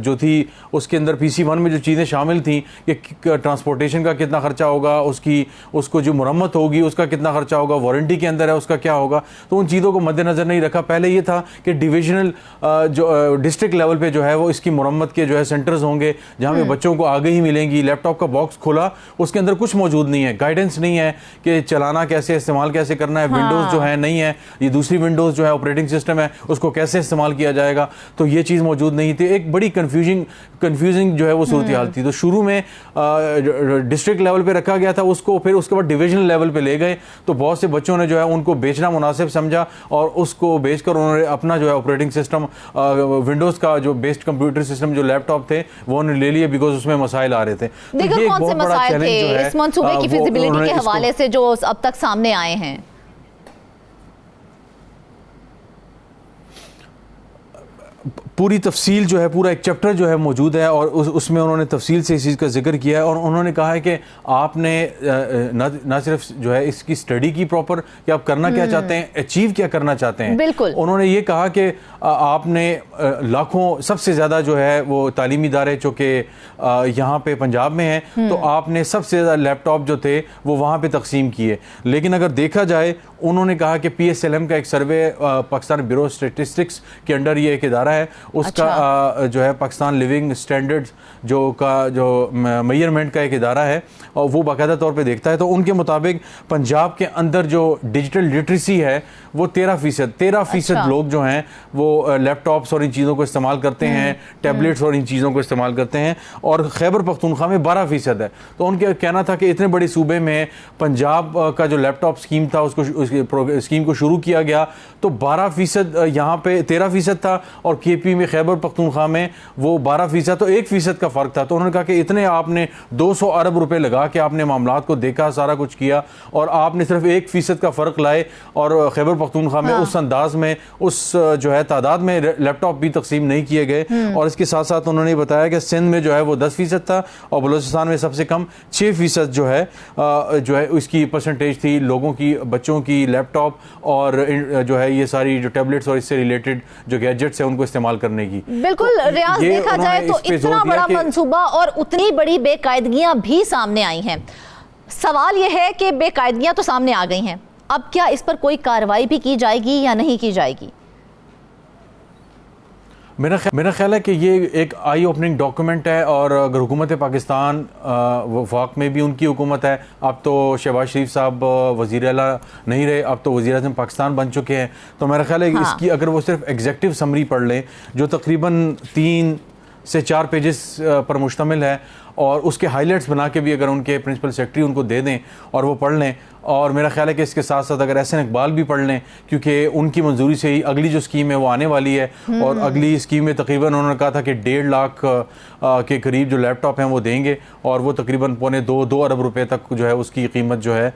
जो थी, उसके अंदर PC1 में जो चीज़ें शामिल थी कि ट्रांसपोर्टेशन का कितना ख़र्चा होगा, उसको जो मुरम्मत होगी उसका कितना खर्चा होगा, वारंटी के अंदर है उसका क्या होगा, तो उन चीज़ों को मद्देनज़र नहीं रखा। पहले ये था कि डिविजनल जो डिस्ट्रिक्ट लेवल पे जो है वो इसकी मुरम्मत के जो है सेंटर्स होंगे जहाँ पे बच्चों को आगे ही मिलेंगी। लैपटॉप का बॉक्स खोला, उसके अंदर कुछ मौजूद नहीं है, गाइडेंस नहीं है कि चलाना कैसे, इस्तेमाल कैसे करना है, विंडोज़ जो है नहीं है, ये दूसरी विंडोज़ जो है ऑपरेटिंग सिस्टम है उसको कैसे इस्तेमाल किया जाएगा, तो ये चीज़ मौजूद नहीं थी। एक बड़ी कन्फ्यूजिंग जो है वो सूरत हाल थी। तो शुरू में डिस्ट्रिक्ट लेवल पे रखा गया था उसको, फिर उसके बाद डिविजनल लेवल पे ले गए, तो बहुत से बच्चों ने जो है उनको बेचना मुनासिब समझा और उसको बेचकर उन्होंने अपना जो है ऑपरेटिंग सिस्टम विंडोज़ का जो बेस्ड कंप्यूटर सिस्टम जो लैपटॉप थे वो उन्होंने ले लिए, बिकॉज उसमें मसाइल आ रहे थे। देखो कौन से मसाइल थे इस मंसूबे की फिजिबिलिटी के हवाले से जो अब तक सामने आए हैं? पूरी तफसील जो है, पूरा एक चैप्टर जो है मौजूद है और उसमें उन्होंने तफसील से इस चीज़ का जिक्र किया है और उन्होंने कहा है कि आपने ना सिर्फ जो है इसकी स्टडी की प्रॉपर कि आप करना क्या चाहते हैं, अचीव क्या करना चाहते हैं। बिल्कुल उन्होंने ये कहा कि आपने लाखों, सबसे ज़्यादा जो है वो तालीमी इदारे जो कि यहाँ पे पंजाब में हैं, तो आपने सबसे ज़्यादा लैपटॉप जो थे वो वहाँ पे तकसीम किए। लेकिन अगर देखा जाए, उन्होंने कहा कि PSLM का एक सर्वे पाकिस्तान ब्यूरो स्टेटिस्टिक्स के अंडर ये एक इदारा है, उसका जो है पाकिस्तान लिविंग स्टैंडर्ड्स जो मेजरमेंट का एक इदारा है और वो बाकायदा तौर पे देखता है, तो उनके मुताबिक पंजाब के अंदर जो डिजिटल लिटरेसी है वो 13% लोग जो हैं वो लैपटॉप्स और इन चीज़ों को इस्तेमाल करते हैं, टैबलेट्स और इन चीज़ों को इस्तेमाल करते हैं, और खैबर पख्तूनख्वा में 12% है। तो उनका कहना था कि इतने बड़े सूबे में पंजाब का जो लैपटॉप स्कीम था उसको स्कीम को शुरू किया गया तो 12% यहाँ पे 13% था और KP में खैबर पख्तूनख्वा में वो 12%, तो 1% का फ़र्क था। तो उन्होंने कहा कि इतने आपने 200 अरब रुपए लगा के आपने मामलात को देखा, सारा कुछ किया और आपने सिर्फ 1% का फ़र्क लाए और खैबर पख्तूनख्वा में उस अंदाज में उस जो है तादाद में लैपटॉप भी तकसीम नहीं किए गए। और इसके साथ साथ उन्होंने बताया कि सिंध में जो है वो 10% था और बलूचिस्तान में सबसे कम 6% जो है उसकी परसेंटेज थी लोगों की, बच्चों की लैपटॉप और जो है ये सारी जो टैबलेट्स और इससे रिलेटेड जो गैजेट्स है उनको इस्तेमाल करने की। बिल्कुल तो रियाज, देखा जाए तो इतना बड़ा मंसूबा और उतनी बड़ी बेकायदगियां भी सामने आई हैं। सवाल यह है कि बेकायदगियां तो सामने आ गई हैं, अब क्या इस पर कोई कार्रवाई भी की जाएगी या नहीं की जाएगी? मेरा ख्याल है कि ये एक आई ओपनिंग डॉक्यूमेंट है, और अगर हुकूमत पाकिस्तान वफाक में भी उनकी हुकूमत है, अब तो शहबाज शरीफ साहब वज़ीर आला नहीं रहे, अब तो वज़ीर आज़म पाकिस्तान बन चुके हैं, तो मेरा ख्याल है हाँ। इसकी अगर वो सिर्फ एग्जेक्टिव समरी पढ़ लें जो तकरीबन 3 से 4 पेजेस पर मुश्तमिल है, और उसके हाइलाइट्स बना के भी अगर उनके प्रिंसिपल सेक्रेटरी उनको दे दें और वो पढ़ लें, और मेरा ख्याल है कि इसके साथ साथ अगर एहसन इकबाल भी पढ़ लें, क्योंकि उनकी मंजूरी से ही अगली जो स्कीम है वो आने वाली है, और अगली स्कीम में तकरीबन उन्होंने कहा था कि 1.5 लाख के करीब जो लैपटॉप हैं वो देंगे, और वो तकरीबन 2 अरब रुपए तक जो है उसकी कीमत जो है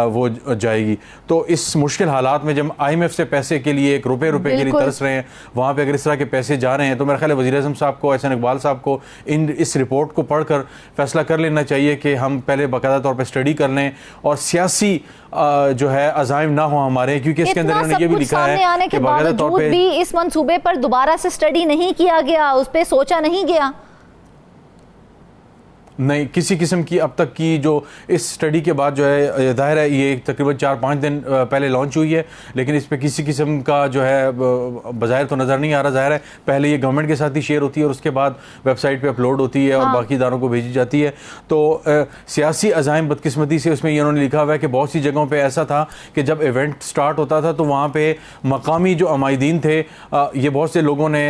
वो जाएगी। तो इस मुश्किल हालात में जब IMF से पैसे के लिए रुपए के लिए तरस रहे हैं, वहाँ पर अगर इस तरह के पैसे जा रहे हैं, तो मेरा ख्याल है वज़ीर आज़म साहब को, एहसन इकबाल साहब को इस रिपोर्ट को पढ़कर फैसला कर लेना चाहिए कि हम पहले बाकायदा तौर पर स्टडी कर लें, और सियासी जो है अज़ाइम ना हो हमारे, क्योंकि इसके अंदर उन्होंने ये भी लिखा है आने के बावजूद भी इस मंसूबे पर दोबारा से स्टडी नहीं किया गया, उस पर सोचा नहीं गया। नहीं, किसी किस्म की अब तक की जो इस स्टडी के बाद जो है, जाहिर है ये तकरीबन 4-5 दिन पहले लॉन्च हुई है, लेकिन इस पे किसी किस्म का जो है बज़ाहिर तो नज़र नहीं आ रहा। जाहिर है पहले ये गवर्नमेंट के साथ ही शेयर होती है और उसके बाद वेबसाइट पे अपलोड होती है और बाकी इदारों को भेजी जाती है। तो सियासी अज़ाइम बदकिस्मती से उसमें इन्होंने लिखा हुआ है कि बहुत सी जगहों पर ऐसा था कि जब इवेंट स्टार्ट होता था तो वहाँ पर मकामी जो अमायदीन थे, ये बहुत से लोगों ने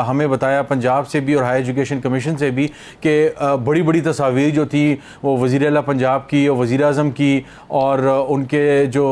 हमें बताया, पंजाब से भी और हाई एजुकेशन कमीशन से भी, कि बड़ी बड़ी तस्वीर जो थी वो वज़ीर आला पंजाब की और वज़ीर आज़म की और उनके जो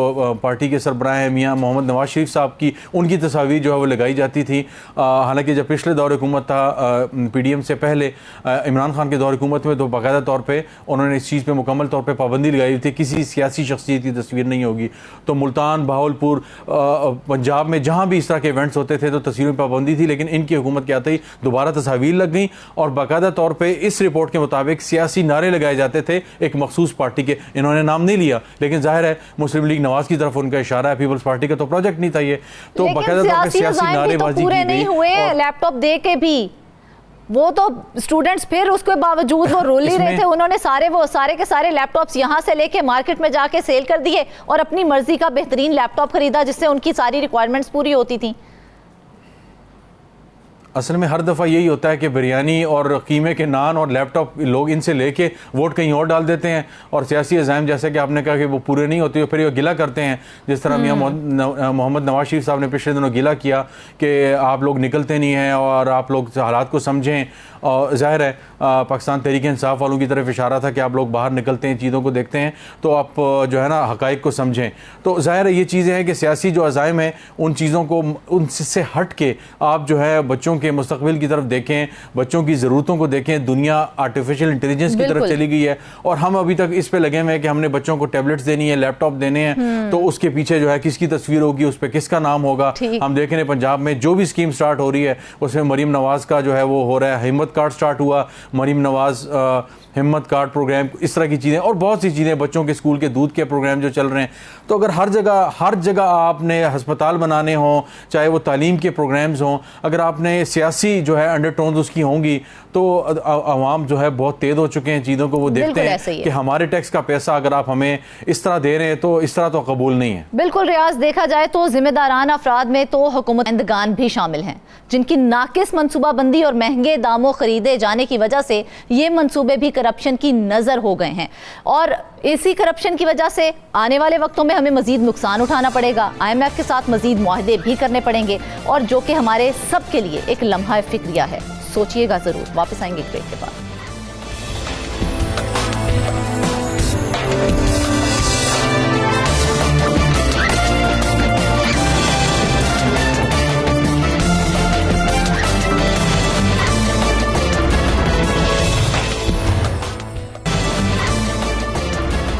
पार्टी के सरबराह हैं मियाँ मोहम्मद नवाज शरीफ साहब की, उनकी तस्वीर जो है वो लगाई जाती थी। हालांकि जब पिछले दौर हुकूमत था PDM से पहले इमरान खान के दौर हुकूमत में, तो बाकायदा तौर पर उन्होंने इस चीज़ पर मुकम्मल तौर पर पाबंदी लगाई हुई थी, किसी सियासी शख्सियत की तस्वीर नहीं होगी। तो मुल्तान, बहावलपुर, पंजाब में जहाँ भी इस तरह के इवेंट्स होते थे तो तस्वीरों पर पाबंदी थी, लेकिन इनकी हुकूमत के आते ही दोबारा तस्वीर लग गई, और बाकायदा तौर पर इस रिपोर्ट के मुताबिक सियासी नारे लगाए जाते थे एक मखसूस पार्टी के। इन्होंने नाम नहीं लिया, लेकिन जाहिर है मुस्लिम लीग नवाज की तरफ उनका इशारा है, पीपल्स पार्टी का तो प्रोजेक्ट नहीं था ये, तो बाकायदा तौर पर सियासी नारेबाजी पूरे नहीं हुए। लैपटॉप दे के भी वो तो स्टूडेंट्स फिर उसके बावजूद वो रोल ही रहे थे, उन्होंने सारे के सारे लैपटॉप्स यहाँ से लेके मार्केट में जाके सेल कर दिए और अपनी मर्जी का बेहतरीन लैपटॉप खरीदा जिससे उनकी सारी रिक्वायरमेंट्स पूरी होती थी। असल में हर दफ़ा यही होता है कि बिरयानी और कीमे के नान और लैपटॉप लोग इनसे लेके वोट कहीं और डाल देते हैं, और सियासी अज़ाइम जैसे कि आपने कहा कि वो पूरे नहीं होते, फिर ये गिला करते हैं, जिस तरह मियाँ मोहम्मद नवाज शरीफ साहब ने पिछले दिनों गिला किया कि आप लोग निकलते नहीं हैं और आप लोग हालात को समझें। और जाहिर है पाकिस्तान तहरीक इंसाफ वालों की तरफ इशारा था कि आप लोग बाहर निकलते हैं, चीज़ों को देखते हैं, तो आप जो है ना हक़ाइक़ को समझें। तो जाहिर है ये चीज़ें हैं कि सियासी जो अज़ाइम हैं उन चीज़ों को उनसे हट के आप जो है बच्चों के मुस्तक़बिल की तरफ देखें, बच्चों की ज़रूरतों को देखें। दुनिया आर्टिफिशियल इंटेलिजेंस की तरफ चली गई है और हम अभी तक इस पे लगे हुए हैं कि हमने बच्चों को टैबलेट्स देनी है, लैपटॉप देने हैं, तो उसके पीछे जो है किसकी तस्वीर होगी, उस पर किसका नाम होगा। हम देख रहे हैं पंजाब में जो भी स्कीम स्टार्ट हो रही है उसमें मरीम नवाज़ का जो है वो हो रहा है, हिम्मत कार्ड स्टार्ट हुआ, मरीम नवाज़ हिम्मत कार्ड प्रोग्राम, इस तरह की चीज़ें और बहुत सी चीज़ें, बच्चों के स्कूल के दूध के प्रोग्राम जो चल रहे हैं। तो अगर हर जगह आपने अस्पताल बनाने हों, चाहे वो तालीम के प्रोग्राम्स हों, अगर आपने सियासी जो है अंडरटोन्स उसकी होंगी, तो अवाम जो है बहुत तेज हो चुके हैं चीज़ों को, वो देखते हैं कि हमारे टैक्स का पैसा अगर आप हमें इस तरह दे रहे हैं तो इस तरह तो कबूल नहीं है। बिल्कुल रियाज, देखा जाए तो जिम्मेदारान अफराद में तो हुकूमतगान भी शामिल हैं जिनकी नाकिस मनसूबाबंदी और महंगे दामों खरीदे जाने की वजह से ये मनसूबे भी करप्शन की नज़र हो गए हैं, और इसी करप्शन की वजह से आने वाले वक्तों में हमें मजीद नुकसान उठाना पड़ेगा, IMF के साथ मजीद मुआहदे भी करने पड़ेंगे, और जो कि हमारे सब के लिए एक लम्हा फिक्रिया है। सोचिएगा ज़रूर। वापस आएंगे ब्रेक के बाद।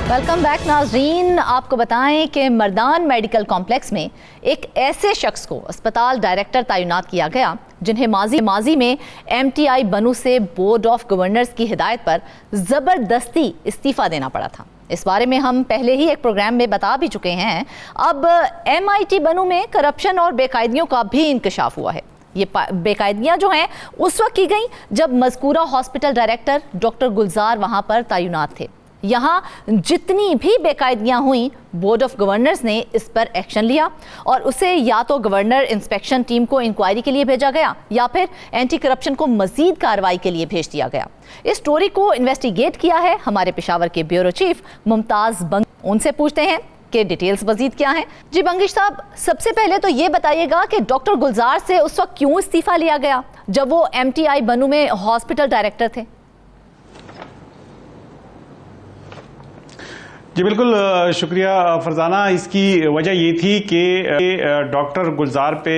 वेलकम बैक नाज़रीन। आपको बताएं कि मर्दान मेडिकल कॉम्प्लेक्स में एक ऐसे शख्स को अस्पताल डायरेक्टर तैनात किया गया जिन्हें माजी में MTI बनू से बोर्ड ऑफ गवर्नर्स की हिदायत पर ज़बरदस्ती इस्तीफ़ा देना पड़ा था। इस बारे में हम पहले ही एक प्रोग्राम में बता भी चुके हैं। अब MIT बनू में करप्शन और बेकायदियों का भी इंकशाफ हुआ है। ये बेकायदियाँ जो हैं उस वक्त की गई जब मज़कूरा हॉस्पिटल डायरेक्टर डॉक्टर गुलजार वहाँ पर तैनात थे। यहाँ जितनी भी बेकायदगियां हुई, बोर्ड ऑफ गवर्नर्स ने इस पर एक्शन लिया और उसे या तो गवर्नर इंस्पेक्शन टीम को इंक्वायरी के लिए भेजा गया या फिर एंटी करप्शन को मजीद कार्रवाई के लिए भेज दिया गया। इस स्टोरी को इन्वेस्टिगेट किया है हमारे पेशावर के ब्यूरो चीफ मुमताज बंग। उनसे पूछते हैं कि डिटेल्स मजीद क्या हैं। जी बंगिश साहब, सबसे पहले तो ये बताइएगा कि डॉक्टर गुलजार से उस वक्त क्यों इस्तीफा लिया गया जब वो MTI बनू में हॉस्पिटल डायरेक्टर थे? जी बिल्कुल शुक्रिया फरजाना। इसकी वजह ये थी कि डॉक्टर गुलजार पे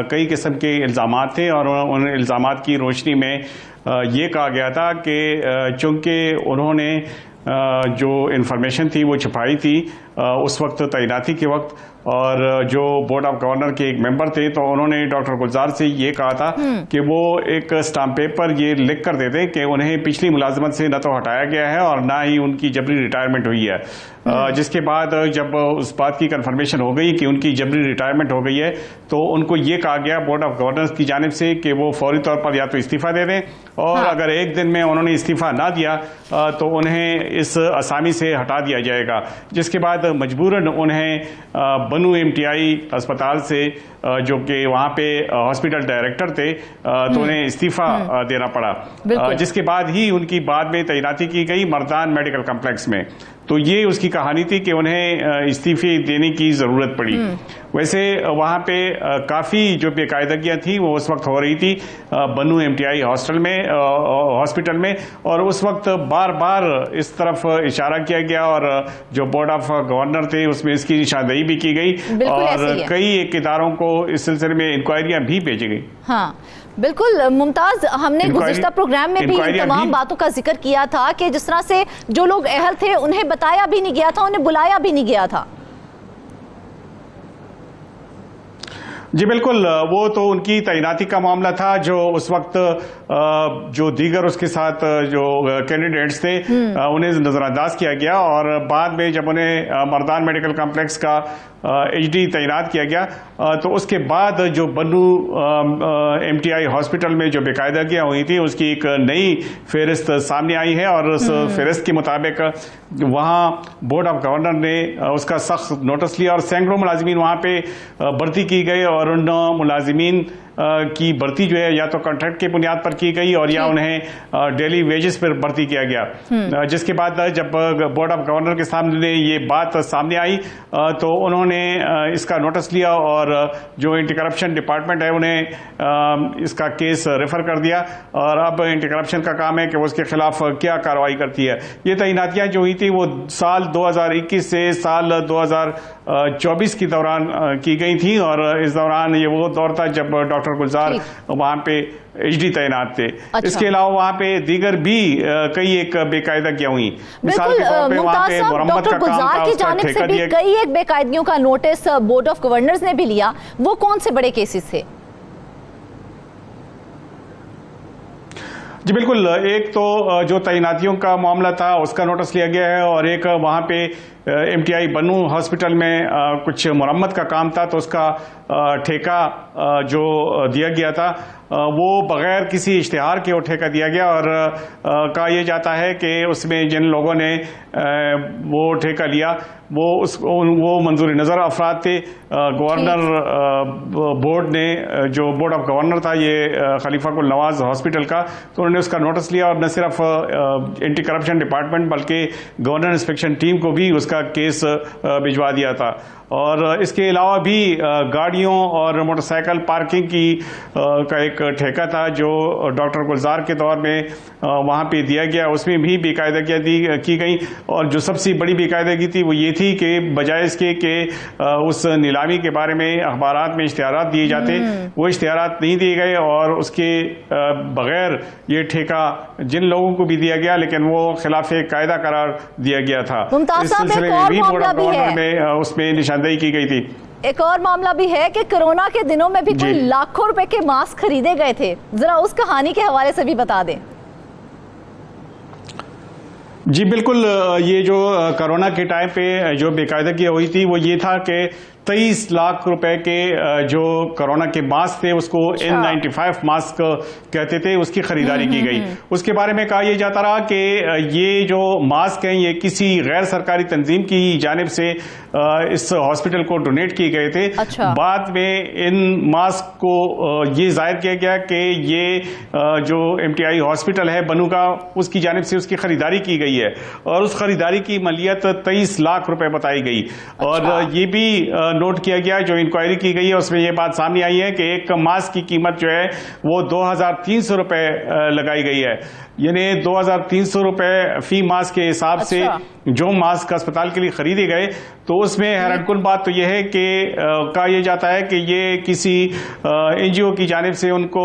कई किस्म के इल्ज़ामात थे और उन इल्ज़ामात की रोशनी में ये कहा गया था कि चूँकि उन्होंने जो इन्फॉर्मेशन थी वो छुपाई थी उस वक्त तैनाती के वक्त, और जो बोर्ड ऑफ गवर्नर के एक मेंबर थे, तो उन्होंने डॉक्टर गुलजार से ये कहा था कि वो एक स्टाम्प पेपर ये लिख कर देते कि उन्हें पिछली मुलाजमत से न तो हटाया गया है और ना ही उनकी जबरी रिटायरमेंट हुई है। जिसके बाद जब उस बात की कंफर्मेशन हो गई कि उनकी जबरी रिटायरमेंट हो गई है, तो उनको ये कहा गया बोर्ड ऑफ गवर्नर्स की जानिब से कि वो फौरी तौर पर या तो इस्तीफा दे दें, और अगर एक दिन में उन्होंने इस्तीफा ना दिया तो उन्हें इस असामी से हटा दिया जाएगा। जिसके बाद मजबूरन उन्हें बनू MTI अस्पताल से, जो कि वहाँ पे हॉस्पिटल डायरेक्टर थे, तो उन्हें इस्तीफा देना पड़ा, जिसके बाद ही उनकी बाद में तैनाती की गई मर्दान मेडिकल कम्प्लेक्स में। तो ये उसकी कहानी थी कि उन्हें इस्तीफे देने की ज़रूरत पड़ी। वैसे वहाँ पे काफ़ी जो बेकायदगियाँ थी वो उस वक्त हो रही थी बनू MTI हॉस्पिटल में, और उस वक्त बार बार इस तरफ इशारा किया गया और जो बोर्ड ऑफ गवर्नर थे उसमें इसकी निशानदेही भी की गई और कई एक इदारों को इस सिलसिले में इंक्वायरियाँ भी भेजी गई। हाँ बिल्कुल मुमताज, हमने गुज़िश्ता प्रोग्राम में भी इन तमाम बातों का जिक्र किया था कि जिस तरह से जो लोग अहल थे उन्हें बताया भी नहीं गया था, उन्हें बुलाया भी नहीं गया था। जी बिल्कुल, वो तो उनकी तैनाती का मामला था जो उस वक्त जो दीगर उसके साथ जो कैंडिडेट्स थे उन्हें नजरअंदाज किया गया, और बाद में जब उन्हें मर्दान मेडिकल कॉम्प्लेक्स का HD तैनात किया गया तो उसके बाद जो बनू MTI हॉस्पिटल में जो बेकायदगियाँ हुई थी उसकी एक नई फहरिस्त सामने आई है, और उस फहरिस्त के मुताबिक वहाँ बोर्ड ऑफ गवर्नर ने उसका सख्त नोटिस लिया और सैकड़ों मुलाजिमीन वहाँ पे भर्ती की गई, और उन मुलाजिमीन की भर्ती जो है या तो कॉन्ट्रैक्ट की बुनियाद पर की गई और या उन्हें डेली वेजेस पर भर्ती किया गया। जिसके बाद जब बोर्ड ऑफ गवर्नर के सामने ये बात सामने आई तो उन्होंने इसका नोटिस लिया और जो एंटी करप्शन डिपार्टमेंट है उन्हें इसका केस रेफर कर दिया, और अब एंटी करप्शन का काम है कि वो उसके खिलाफ क्या कार्रवाई करती है। ये तैनातियाँ जो हुई थी वो साल 2021 से साल 2024 के दौरान की गई थी, और इस दौरान ये वो दौर था जब डॉक्टर गुलजार वहाँ पे HD तैनात थे। अच्छा। इसके अलावा वहाँ पे दीगर भी कई एक बेकायदगियाँ हुई। मिसाल के तौर पे वहाँ पे मुरम्मत का काम था, उसका ठेका दिया। कई एक बेकायदगियों का नोटिस बोर्ड ऑफ गवर्नर्स ने भी लिया, वो कौन से बड़े केसेस थे? जी बिल्कुल, एक तो जो तैनातियों का मामला था उसका नोटिस लिया गया है, और एक वहाँ पे MTI बनू हॉस्पिटल में कुछ मुरम्मत का काम था तो उसका ठेका जो दिया गया था वो बगैर किसी इश्तिहार के वो ठेका दिया गया, और कहा यह जाता है कि उसमें जिन लोगों ने वो ठेका लिया वो मंजूर नज़र अफराद थे। गवर्नर बोर्ड ने, जो बोर्ड ऑफ गवर्नर था ये खलीफा कुल नवाज हॉस्पिटल का, तो उन्होंने उसका नोटिस लिया और न सिर्फ एंटी करप्शन डिपार्टमेंट बल्कि गवर्नर इंस्पेक्शन टीम को भी उसका केस भिजवा दिया था। और इसके अलावा भी गाड़ियों और मोटरसाइकिल पार्किंग की का एक ठेका था जो डॉक्टर गुलजार के दौर में वहाँ पे दिया गया, उसमें भी बेकायदगियाँ की गई। और जो सबसे बड़ी बेकायदगी थी वो ये थी कि बजाय इसके कि उस नीलामी के बारे में अखबारात में इश्तिहारात दिए जाते, वो इश्तिहारात नहीं दिए गए, और उसके बगैर ये ठेका जिन लोगों को भी दिया गया लेकिन वो खिलाफ कायदा करार दिया गया था। इस सिलसिले में भी बोर्ड ऑफ गवर्नर में उसमें निशानदेही की गई थी। एक और मामला भी है कि कोरोना के दिनों में भी कोई लाखों रुपए के मास्क खरीदे गए थे, जरा उस कहानी के हवाले से भी बता दें। जी बिल्कुल, ये जो कोरोना के टाइम पे जो बेकायदगी हुई थी वो ये था कि 23 लाख रुपए के जो कोरोना के मास्क थे उसको N95 मास्क कहते थे, उसकी खरीदारी की गई। उसके बारे में कहा यह जाता रहा कि ये जो मास्क हैं ये किसी गैर सरकारी तंजीम की जानिब से इस हॉस्पिटल को डोनेट किए गए थे। अच्छा। बाद में इन मास्क को ये जाहिर किया गया कि ये जो MTI हॉस्पिटल है बनू का, उसकी जानिब से उसकी खरीदारी की गई है और उस खरीदारी की मलियत 23 लाख रुपए बताई गई। और ये भी नोट किया गया, जो इंक्वायरी की गई है उसमें ये बात सामने आई है कि एक मास्क की कीमत जो है वो 2300 रुपए लगाई गई है, यानी 2300 रुपए फी मास्क के हिसाब से जो मास्क अस्पताल के लिए खरीदे गए। तो उसमें हैरानकुन बात तो यह है कि कहा यह जाता है कि ये किसी NGO की जानिब से उनको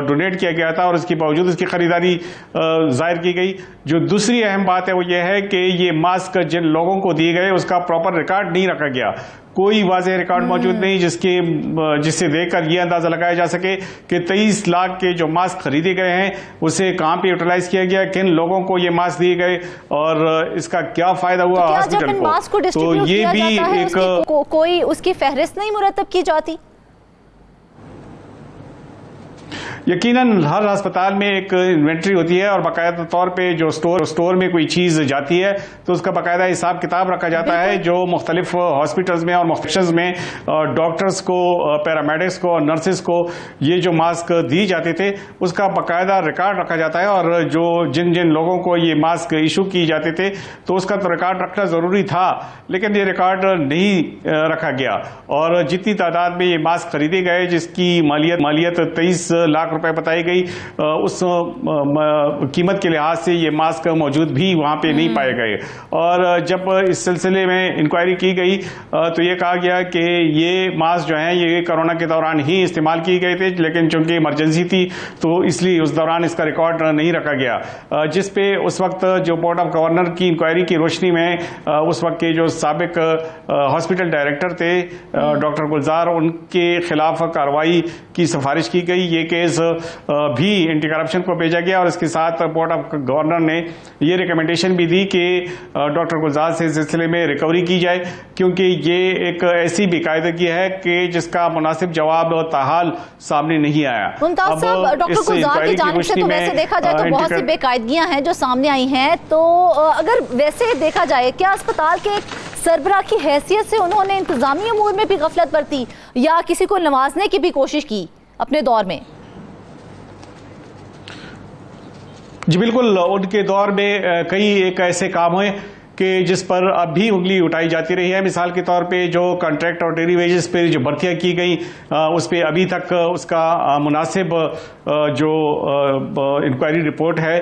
डोनेट किया गया था और उसके बावजूद उसकी खरीदारी जाहिर की गई। जो दूसरी अहम बात है वो ये है कि ये मास्क जिन लोगों को दिए गए उसका प्रॉपर रिकॉर्ड नहीं रखा गया, कोई वाज़ेह रिकॉर्ड मौजूद नहीं जिससे देखकर यह अंदाजा लगाया जा सके कि 23 लाख के जो मास्क खरीदे गए हैं उसे कहां पे यूटिलाइज किया गया, किन लोगों को ये मास्क दिए गए और इसका क्या फायदा हुआ हॉस्पिटल को। तो ये भी एक कोई उसकी फहरिस्त नहीं मुरतब की जाती। यकीनन हर अस्पताल में एक इन्वेंट्री होती है और बाकायदा तौर पे जो स्टोर में कोई चीज जाती है तो उसका बाकायदा हिसाब किताब रखा जाता है। जो मुख्तलिफ हॉस्पिटल्स में और मुख्तलिफ में डॉक्टर्स को, पैरामेडिक्स को और नर्सेस को ये जो मास्क दिए जाते थे उसका बाकायदा रिकॉर्ड रखा जाता है और जो जिन जिन लोगों को ये मास्क इशू किए जाते थे तो उसका तो रिकॉर्ड रखना जरूरी था, लेकिन ये रिकॉर्ड नहीं रखा गया। और जितनी तादाद में ये मास्क खरीदे गए जिसकी मालियत 23 लाख रुपए बताई गई, उस कीमत के लिहाज से ये मास्क मौजूद भी वहां पे नहीं पाए गए। और जब इस सिलसिले में इंक्वायरी की गई तो ये कहा गया कि ये मास्क जो हैं ये कोरोना के दौरान ही इस्तेमाल किए गए थे, लेकिन चूंकि इमरजेंसी थी तो इसलिए उस दौरान इसका रिकॉर्ड नहीं रखा गया। जिस पे उस वक्त जो बोर्ड ऑफ गवर्नर की इंक्वायरी की रोशनी में उस वक्त के जो साबिक हॉस्पिटल डायरेक्टर थे डॉक्टर गुलजार, उनके खिलाफ कार्रवाई की सिफारिश की गई। ये केस भी एंटी करप्शन को भेजा गया और इसके साथ बोर्ड ऑफ गवर्नर ने ये रिकमेंडेशन भी दी कि डॉक्टर गुलजार से इस सिलसिले में रिकवरी की जाए, क्योंकि ये एक ऐसी बेकायदगी है कि जिसका मुनासिब जवाब ताहाल सामने नहीं आया। मुमताज साहब, डॉक्टर गुलजार की जानिब से तो वैसे देखा जाए तो बहुत सी बेकायदगियां हैं जो सामने आई हैं, तो अगर वैसे देखा जाए क्या अस्पताल के सरबराह की हैसियत से उन्होंने इंतजामी अमूर में भी गफलत बरती या किसी को नवाजने की भी कोशिश की अपने दौर में? जी बिल्कुल, उनके दौर में कई एक ऐसे काम हुए कि जिस पर अब भी उंगली उठाई जाती रही है। मिसाल के तौर पे जो कॉन्ट्रैक्ट और डेली वेजेस पे जो भर्तियां की गई उस पे अभी तक उसका मुनासिब जो इंक्वायरी रिपोर्ट है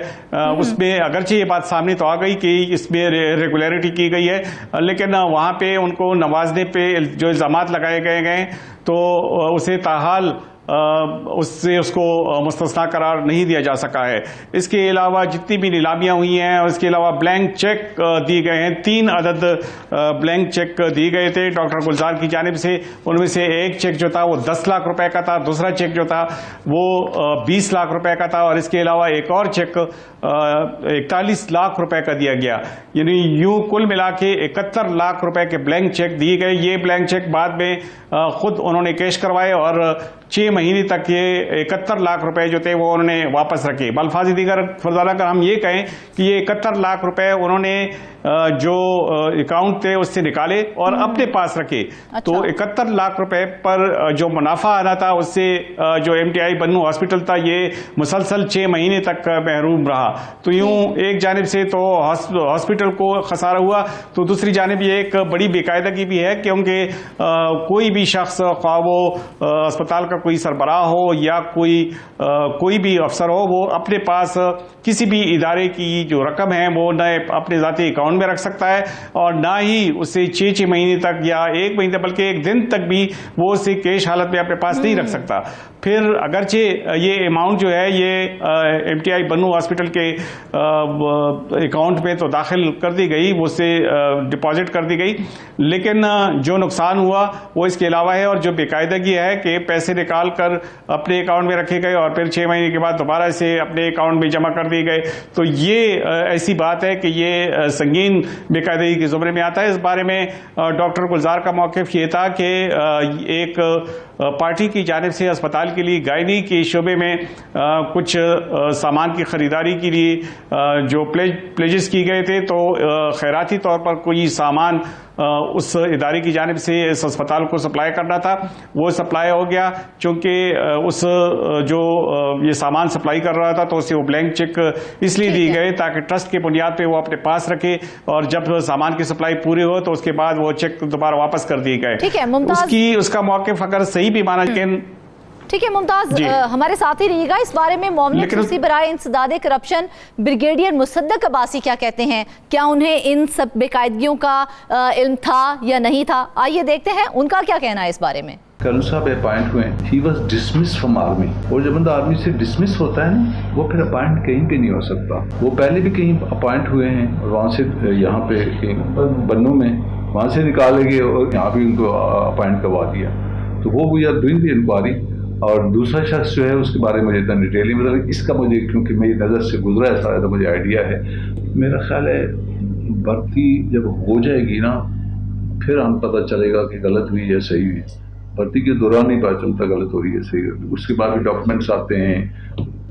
उसमें अगरचे ये बात सामने तो आ गई कि इसमें रेगुलरिटी की गई है, लेकिन वहाँ पे उनको नवाजने पे जो इल्जामात लगाए गए तो उसे ताहाल उससे उसको मुस्तस्ना करार नहीं दिया जा सका है। इसके अलावा जितनी भी नीलामियां हुई हैं और इसके अलावा ब्लैंक चेक दिए गए हैं, 3 अदद ब्लैंक चेक दिए गए थे डॉक्टर गुलजार की जानिब से। उनमें से एक चेक जो था वो 10 लाख रुपए का था, दूसरा चेक जो था वो 20 लाख रुपए का था और इसके अलावा एक और चेक 41 लाख रुपए का दिया गया। यानी यूं कुल मिला के 71 लाख रुपए के ब्लैंक चेक दिए गए। ये ब्लैंक चेक बाद में खुद उन्होंने कैश करवाए और 6 महीने तक ये 71 लाख रुपए जो थे वो उन्होंने वापस रखे। बल्फाजी दीगर फरजाना अगर हम ये कहें कि ये 71 लाख रुपए उन्होंने जो अकाउंट थे उससे निकाले और अपने पास रखे। अच्छा। तो 71 लाख रुपए पर जो मुनाफा आना था उससे जो MTI बन्नू हॉस्पिटल था ये मुसलसल 6 महीने तक महरूम रहा। तो यूं एक जानिब से तो हॉस्पिटल को खसारा हुआ, तो दूसरी जानिब ये एक बड़ी बेकायदगी भी है क्योंकि कोई भी शख्स, ख्वाह वो अस्पताल का कोई सरबराह हो या कोई भी अफसर हो, वो अपने पास किसी भी इदारे की जो रकम है वो न अपने ज़ाती अकाउंट में रख सकता है और ना ही उसे 6 महीने तक या 1 महीने बल्कि 1 दिन तक भी वो उसे कैश हालत में अपने पास नहीं रख सकता। फिर अगरचे ये अमाउंट जो है ये MTI बन्नू हॉस्पिटल के अकाउंट में तो दाखिल कर दी गई, वो से डिपॉजिट कर दी गई, लेकिन जो नुकसान हुआ वो इसके अलावा है। और जो बेकायदगी है कि पैसे निकाल कर अपने अकाउंट में रखे गए और फिर 6 महीने के बाद दोबारा से अपने अकाउंट में जमा कर दिए गए। तो ये ऐसी बात है कि ये संगीन संगीन बेकायदगी के ज़ुमरे में आता है। इस बारे में डॉक्टर गुलजार का मौक़िफ़ ये था कि एक पार्टी की जानिब से अस्पताल के लिए गायनी के शोबे में कुछ सामान की ख़रीदारी के लिए जो प्लेजेस की गए थे, तो खैराती तौर पर कोई सामान उस इदारे की जानिब से इस अस्पताल को सप्लाई करना था, वो सप्लाई हो गया। चूँकि उस जो ये सामान सप्लाई कर रहा था तो उसे वो ब्लैंक चेक इसलिए दिए गए ताकि ट्रस्ट के बुनियाद पे वो अपने पास रखे और जब सामान की सप्लाई पूरी हो तो उसके बाद वो चेक दोबारा वापस कर दिए गए। ठीक है मुमताज, उसका मौक़िफ़ अगर सही भी माना, लेकिन ठीक है मुमताज, हमारे साथ ही रहिएगा। इस बारे में मोमिन बराए इंसदाद करप्शन ब्रिगेडियर मुसद्दक अब्बासी क्या कहते हैं, क्या उन्हें इन सब बेकायदगियों का इल्म था या नहीं था? आइए देखते हैं उनका क्या कहना है इस बारे में। कर्नल साहब अपॉइंट हुए, he was dismiss from army, और जब बंदा आर्मी से डिसमिस होता है ना, वो फिर अपॉइंट कहीं पे नहीं हो सकता। वो पहले भी कहीं अपॉइंट हुए हैं और वहाँ से यहाँ पे बन्नू में वहाँ से निकाले गए और यहाँ भी उनको अपॉइंट करवा दिया। तो वो we are doing the inquiry. और दूसरा शख्स जो है उसके बारे में मुझे इतना डिटेल मतलब इसका मुझे, क्योंकि मेरी नज़र से गुजरा है सारा, तो मुझे आइडिया है। मेरा ख्याल है भर्ती जब हो जाएगी ना, फिर हम पता चलेगा कि गलत हुई है सही हुई। भर्ती के दौरान नहीं पता चलता गलत हो रही है सही हो रही है। उसके बाद भी डॉक्यूमेंट्स आते हैं,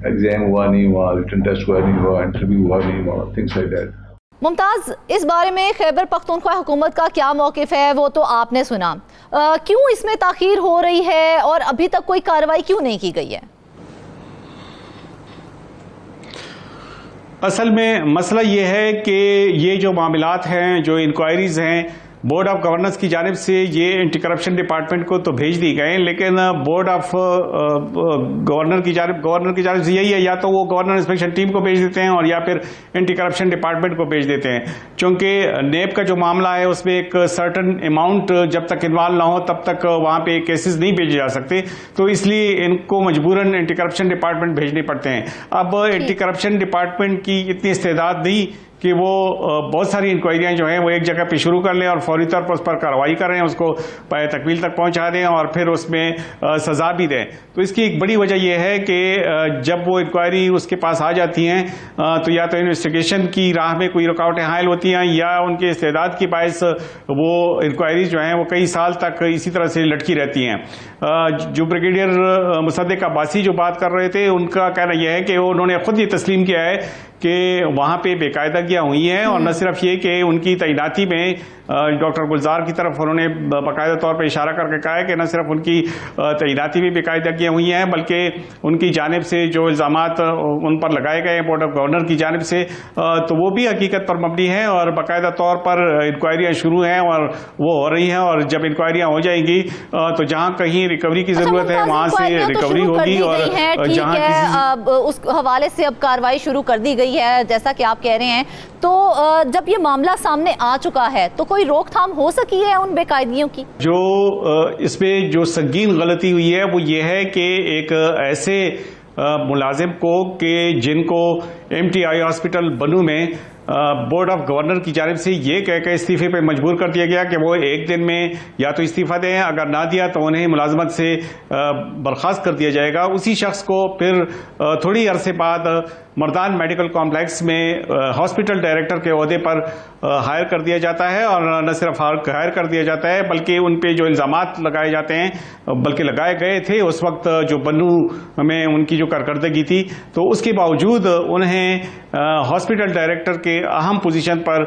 एग्जाम हुआ नहीं हुआ, रिटन टेस्ट हुआ नहीं हुआ, इंटरव्यू हुआ नहीं हुआ, थिंग्स लाइक दैट। मुमताज, इस बारे में खैबर पख्तूनख्वा हुकूमत का क्या मौक़िफ़ है वो तो आपने सुना। क्यों इसमें ताख़ीर हो रही है और अभी तक कोई कार्रवाई क्यों नहीं की गई है? असल में मसला ये है कि ये जो मामलात हैं, जो इंक्वायरीज़ हैं, बोर्ड ऑफ गवर्नेंस की जानिब से ये एंटी करप्शन डिपार्टमेंट को तो भेज दी गए, लेकिन बोर्ड ऑफ गवर्नर की जानिब से यही है, या तो वो गवर्नर इंस्पेक्शन टीम को भेज देते हैं और या फिर एंटी करप्शन डिपार्टमेंट को भेज देते हैं। चूँकि नेब का जो मामला है उसमें एक सर्टन अमाउंट जब तक इन्वॉल्व ना हो तब तक वहाँ पे केसेस नहीं भेजे जा सकते, तो इसलिए इनको मजबूरन एंटी करप्शन डिपार्टमेंट भेजने पड़ते हैं। अब एंटी करप्शन डिपार्टमेंट की इतनी इस्तेदाद नहीं कि वो बहुत सारी इंक्वायरियाँ जो हैं वो एक जगह पे शुरू कर लें और फौरी तौर पर उस पर कार्रवाई करें, उसको तकमील तक पहुंचा दें और फिर उसमें सज़ा भी दें। तो इसकी एक बड़ी वजह यह है कि जब वो इंक्वायरी उसके पास आ जाती हैं तो या तो इन्वेस्टिगेशन की राह में कोई रुकावटें हायल होती हैं या उनके इस्तेदाद की बायस वो इंक्वायरीज जो हैं वो कई साल तक इसी तरह से लटकी रहती हैं। जो ब्रिगेडियर मुसद्दक अब्बासी जो बात कर रहे थे, उनका कहना यह है कि उन्होंने खुद ये तस्लीम किया है कि वहाँ पे बेकायदगियाँ हुई हैं और न सिर्फ ये कि उनकी तैनाती में डॉक्टर गुलजार की तरफ उन्होंने बाकायदा तौर पर इशारा करके कहा है कि न सिर्फ उनकी तैनाती में बेकायदगियाँ हुई हैं बल्कि उनकी जानिब से जो इल्ज़ामात उन पर लगाए गए हैं बोर्ड ऑफ गवर्नर की जानिब से, तो वो भी हकीकत पर मबनी है और बाकायदा तौर पर इंक्वायरियाँ शुरू हैं और वो हो रही हैं। और जब इंक्वायरियाँ हो जाएंगी तो जहाँ कहीं रिकवरी की ज़रूरत है वहाँ से रिकवरी होगी और जहाँ उस हवाले से अब कार्रवाई शुरू कर दी गई है जैसा कि आप कह रहे हैं। तो जब ये मामला सामने आ चुका है तो कोई रोकथाम हो सकी है उन बेकायदगियों की? जो इसमें जो संगीन गलती हुई है वो ये है कि एक ऐसे मुलाजिम को कि जिनको MTI हॉस्पिटल बनू में बोर्ड ऑफ गवर्नर की जानिब से ये कह के इस्तीफे पे मजबूर कर दिया गया कि वो एक दिन में या तो इस्तीफा दें, अगर ना दिया तो उन्हें मुलाजमत से बर्खास्त कर दिया जाएगा। उसी शख्स को फिर थोड़ी अरसे बाद मर्दान मेडिकल कॉम्प्लेक्स में हॉस्पिटल डायरेक्टर के ओहदे पर हायर कर दिया जाता है और न सिर्फ हायर कर दिया जाता है बल्कि उन पे जो इल्ज़ामात लगाए जाते हैं बल्कि लगाए गए थे उस वक्त जो बन्नू में उनकी जो कारकर्दगी थी, तो उसके बावजूद उन्हें हॉस्पिटल डायरेक्टर के अहम पोजीशन पर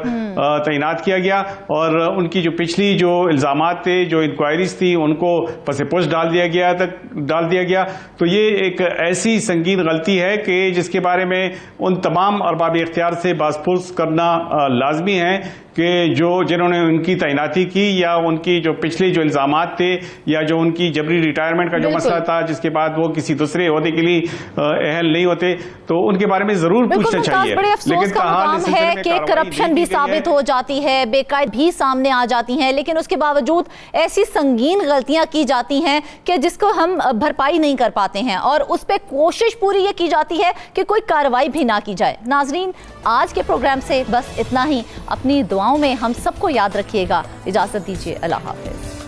तैनात किया गया और उनकी जो पिछली जो इल्ज़ामात थे, जो इंक्वायरीज थी, उनको पसे पोस्ट डाल दिया गया। तो ये एक ऐसी संगीन गलती है कि जिसके बारे में उन तमाम अरबाब इख्तियार से बासपुर्स करना लाजमी है कि जिन्होंने उनकी तैनाती की या उनकी जो पिछले जो इल्ज़ामात थे या जो उनकी जबरी रिटायरमेंट का जो मसला था जिसके बाद वो किसी दूसरे ओहदे के लिए अहल नहीं होते, तो उनके बारे में जरूर पूछना चाहिए। लेकिन कहानी है कि करप्शन भी साबित हो जाती है, बेकायद भी सामने आ जाती हैं, लेकिन उसके बावजूद ऐसी संगीन गलतियां की जाती हैं कि जिसको हम भरपाई नहीं कर पाते हैं और उस पर कोशिश पूरी ये की जाती है कि कोई कार्रवाई भी ना की जाए। नाजरीन, आज के प्रोग्राम से बस इतना ही। अपनी दुआओं में हम सबको याद रखिएगा। इजाजत दीजिए, अल्लाह हाफिज।